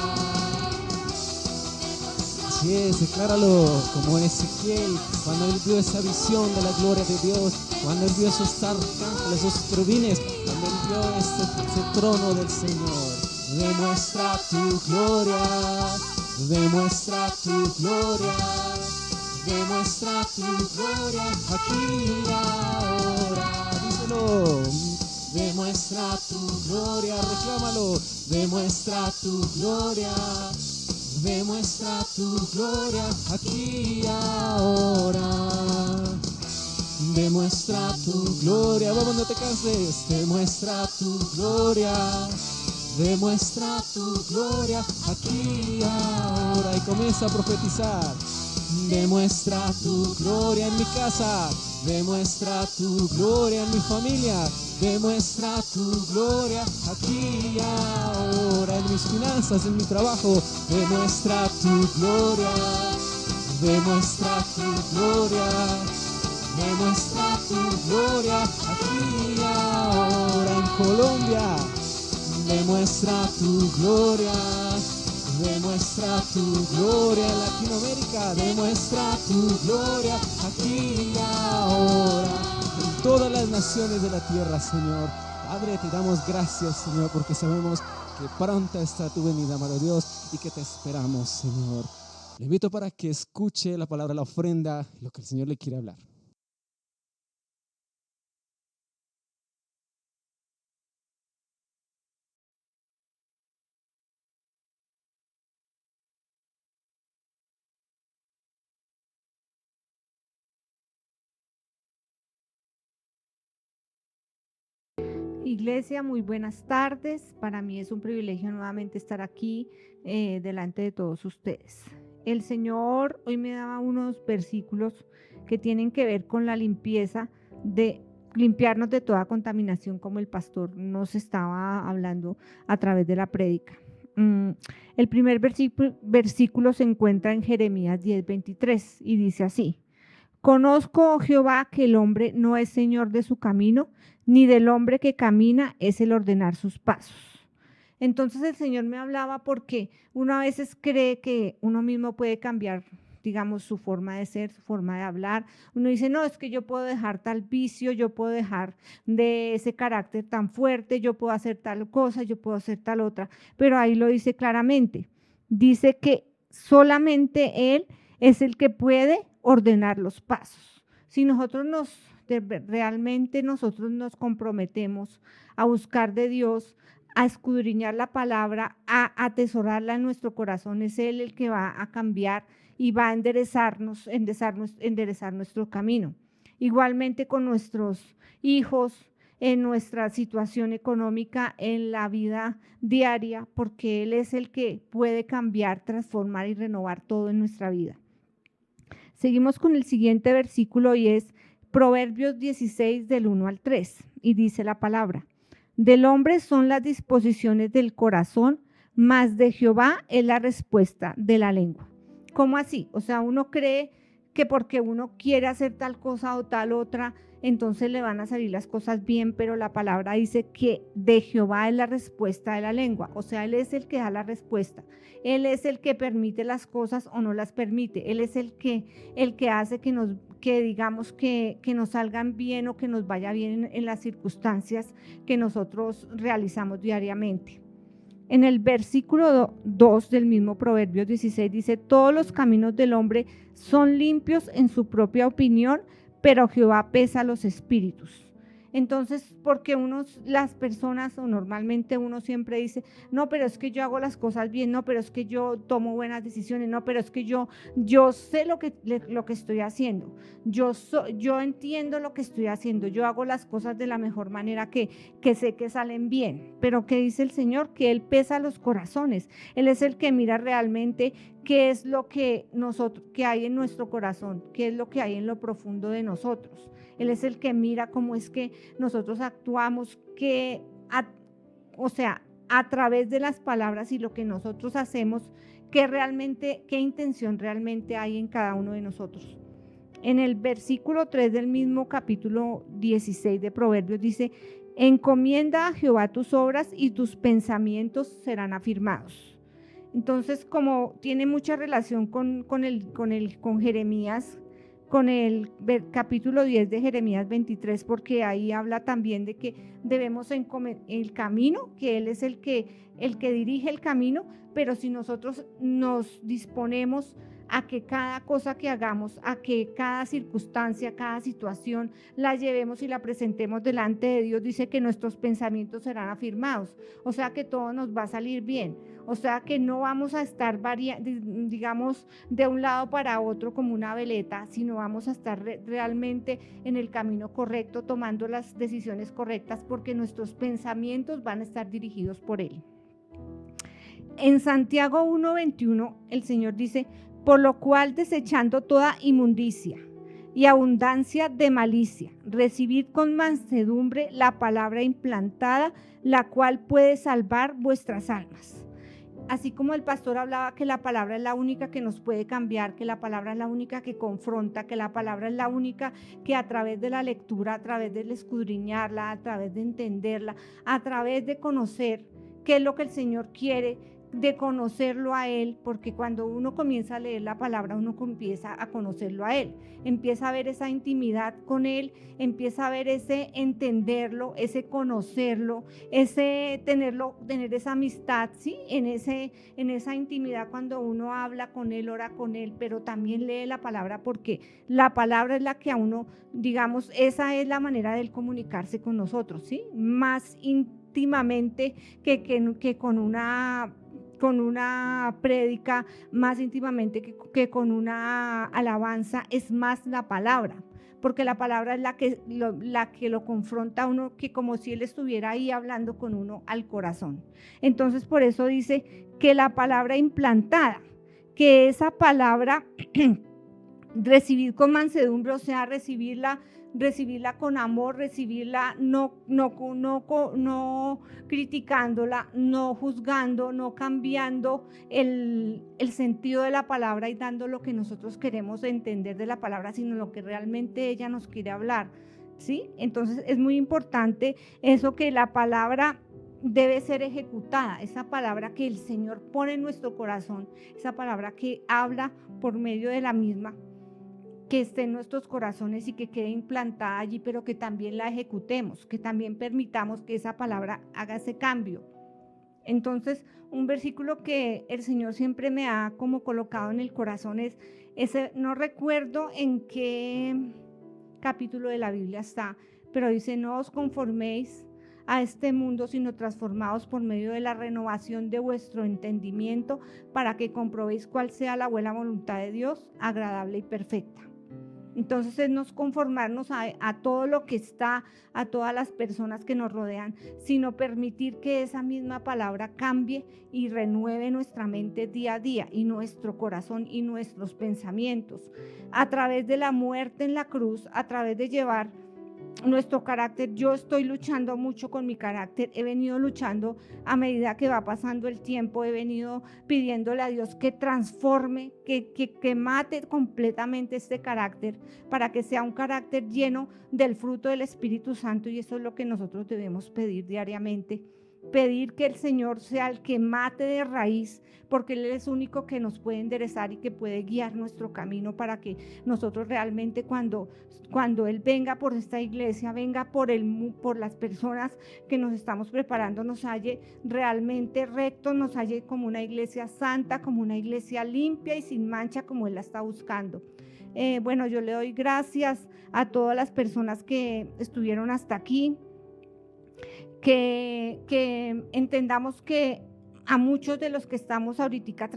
Speaker 6: Así es, decláralo como en Ezequiel, cuando él vio esa visión de la gloria de Dios, cuando él vio esos arcángeles, esos querubines, cuando él vio ese trono del Señor. Demuestra tu gloria, demuestra tu gloria, demuestra tu gloria aquí y ahora. Díselo, demuestra tu gloria, reclámalo, demuestra tu gloria. Demuestra tu gloria aquí y ahora. Demuestra tu gloria, vamos, no te canses. Demuestra tu gloria. Demuestra tu gloria aquí y ahora. Y comienza a profetizar. Demuestra tu gloria en mi casa. Demuestra tu gloria en mi familia. Demuestra tu gloria aquí y ahora, en mis finanzas, en mi trabajo. Demuestra tu gloria, demuestra tu gloria, demuestra tu gloria aquí y ahora, en Colombia. Demuestra tu gloria, demuestra tu gloria en Latinoamérica. Demuestra tu gloria aquí y ahora. En todas las naciones de la tierra, Señor. Padre, te damos gracias, Señor, porque sabemos que pronta está tu venida, amado Dios, y que te esperamos, Señor. Le invito para que escuche la palabra, la ofrenda, lo que el Señor le quiere hablar.
Speaker 7: Iglesia, muy buenas tardes. Para mí es un privilegio nuevamente estar aquí delante de todos ustedes. El Señor hoy me daba unos versículos que tienen que ver con la limpieza, de limpiarnos de toda contaminación, como el pastor nos estaba hablando a través de la prédica. El primer versículo se encuentra en Jeremías 10:23 y dice así: Conozco, oh Jehová, que el hombre no es señor de su camino, ni del hombre que camina es el ordenar sus pasos. Entonces el Señor me hablaba porque uno a veces cree que uno mismo puede cambiar, digamos, su forma de ser, su forma de hablar. Uno dice, no, es que yo puedo dejar tal vicio, yo puedo dejar de ese carácter tan fuerte, yo puedo hacer tal cosa, yo puedo hacer tal otra. Pero ahí lo dice claramente. Dice que solamente Él es el que puede ordenar los pasos. Si nosotros realmente nosotros nos comprometemos a buscar de Dios, a escudriñar la palabra, a atesorarla en nuestro corazón, es Él el que va a cambiar y va a enderezar nuestro camino. Igualmente con nuestros hijos, en nuestra situación económica, en la vida diaria, porque Él es el que puede cambiar, transformar y renovar todo en nuestra vida. Seguimos con el siguiente versículo y es Proverbios 16 del 1 al 3 y dice la palabra: Del hombre son las disposiciones del corazón, mas de Jehová es la respuesta de la lengua. ¿Cómo así? O sea, uno cree que porque uno quiere hacer tal cosa o tal otra, entonces le van a salir las cosas bien, pero la palabra dice que de Jehová es la respuesta de la lengua. O sea, Él es el que da la respuesta. Él es el que permite las cosas o no las permite. Él es el que hace que nos salgan bien o que nos vaya bien en las circunstancias que nosotros realizamos diariamente. En el versículo 2 del mismo Proverbios 16 dice: Todos los caminos del hombre son limpios en su propia opinión, pero Jehová pesa los espíritus. Entonces, porque las personas, o normalmente uno siempre dice, no, pero es que yo hago las cosas bien, no, pero es que yo tomo buenas decisiones, no, pero es que yo sé lo que estoy haciendo, yo entiendo lo que estoy haciendo, yo hago las cosas de la mejor manera que sé que salen bien. Pero ¿qué dice el Señor? Que Él pesa los corazones. Él es el que mira realmente qué es lo que hay en nuestro corazón, qué es lo que hay en lo profundo de nosotros. Él es el que mira cómo es que nosotros actuamos, a través de las palabras y lo que nosotros hacemos, qué intención realmente hay en cada uno de nosotros. En el versículo 3 del mismo capítulo 16 de Proverbios dice: encomienda a Jehová tus obras y tus pensamientos serán afirmados. Entonces, como tiene mucha relación con Jeremías, con el capítulo 10 de Jeremías 23, porque ahí habla también de que debemos encomendar el camino, que Él es el que dirige el camino, pero si nosotros nos disponemos a que cada cosa que hagamos, a que cada circunstancia, cada situación la llevemos y la presentemos delante de Dios, dice que nuestros pensamientos serán afirmados, o sea que todo nos va a salir bien, o sea que no vamos a estar digamos de un lado para otro como una veleta, sino vamos a estar realmente en el camino correcto, tomando las decisiones correctas, porque nuestros pensamientos van a estar dirigidos por Él. En Santiago 1:21 el Señor dice: por lo cual, desechando toda inmundicia y abundancia de malicia, recibid con mansedumbre la palabra implantada, la cual puede salvar vuestras almas. Así como el pastor hablaba que la palabra es la única que nos puede cambiar, que la palabra es la única que confronta, que la palabra es la única que a través de la lectura, a través de escudriñarla, a través de entenderla, a través de conocer qué es lo que el Señor quiere, de conocerlo a Él, porque cuando uno comienza a leer la palabra, uno empieza a conocerlo a Él, empieza a ver esa intimidad con Él, empieza a ver ese entenderlo, ese conocerlo, ese tener esa amistad, ¿sí? En esa intimidad cuando uno habla con Él, ora con Él, pero también lee la palabra, porque la palabra es la que a uno, digamos, esa es la manera de Él comunicarse con nosotros, ¿sí? Más íntimamente que con una prédica, más íntimamente que con una alabanza, es más la palabra, porque la palabra es la que lo confronta a uno, que como si Él estuviera ahí hablando con uno al corazón. Entonces, por eso dice que la palabra implantada, que esa palabra recibir con mansedumbre, o sea, recibirla con amor, recibirla no criticándola, no juzgando, no cambiando el sentido de la palabra y dando lo que nosotros queremos entender de la palabra, sino lo que realmente ella nos quiere hablar, ¿sí? Entonces es muy importante eso, que la palabra debe ser ejecutada, esa palabra que el Señor pone en nuestro corazón, esa palabra que habla por medio de la misma, que esté en nuestros corazones y que quede implantada allí, pero que también la ejecutemos, que también permitamos que esa palabra haga ese cambio. Entonces, un versículo que el Señor siempre me ha como colocado en el corazón es ese, no recuerdo en qué capítulo de la Biblia está, pero dice: no os conforméis a este mundo, sino transformados por medio de la renovación de vuestro entendimiento, para que comprobéis cuál sea la buena voluntad de Dios, agradable y perfecta. Entonces es no conformarnos a todo lo que está, a todas las personas que nos rodean, sino permitir que esa misma palabra cambie y renueve nuestra mente día a día, y nuestro corazón y nuestros pensamientos, a través de la muerte en la cruz, a través de llevar nuestro carácter. Yo estoy luchando mucho con mi carácter, he venido luchando a medida que va pasando el tiempo, he venido pidiéndole a Dios que transforme, que mate completamente este carácter, para que sea un carácter lleno del fruto del Espíritu Santo, y eso es lo que nosotros debemos pedir diariamente. Pedir que el Señor sea el que mate de raíz, porque Él es el único que nos puede enderezar y que puede guiar nuestro camino, para que nosotros realmente cuando Él venga por esta iglesia, venga por las personas que nos estamos preparando, nos halle realmente rectos, nos halle como una iglesia santa, como una iglesia limpia y sin mancha, como Él la está buscando. Bueno, yo le doy gracias a todas las personas que estuvieron hasta aquí. Que entendamos que a muchos de los que estamos ahorita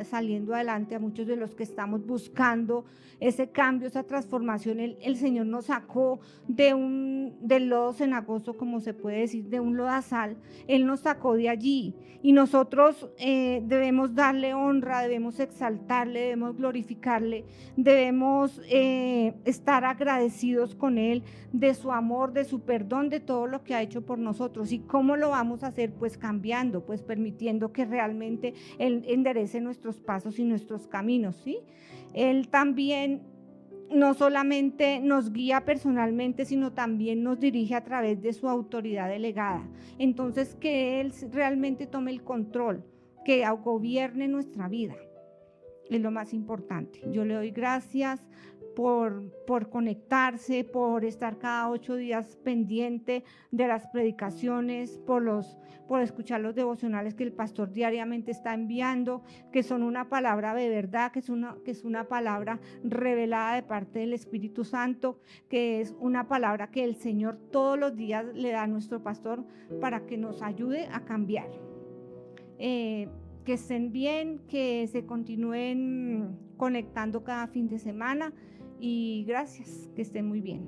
Speaker 7: saliendo adelante, a muchos de los que estamos buscando ese cambio, esa transformación, el Señor nos sacó del lodo cenagoso, como se puede decir, de un lodazal. Él nos sacó de allí, y nosotros debemos darle honra, debemos exaltarle, debemos glorificarle, debemos estar agradecidos con Él de su amor, de su perdón, de todo lo que ha hecho por nosotros. ¿Y cómo lo vamos a hacer? Pues cambiando, pues permitiendo que realmente Él enderece nuestros pasos y nuestros caminos, ¿sí? Él también no solamente nos guía personalmente, sino también nos dirige a través de su autoridad delegada. Entonces, que Él realmente tome el control, que gobierne nuestra vida, es lo más importante. Yo le doy gracias por conectarse, por estar cada 8 días pendiente de las predicaciones, por escuchar los devocionales que el pastor diariamente está enviando, que son una palabra de verdad, que es una palabra revelada de parte del Espíritu Santo, que es una palabra que el Señor todos los días le da a nuestro pastor para que nos ayude a cambiar. Que estén bien, que se continúen conectando cada fin de semana y gracias, que estén muy bien.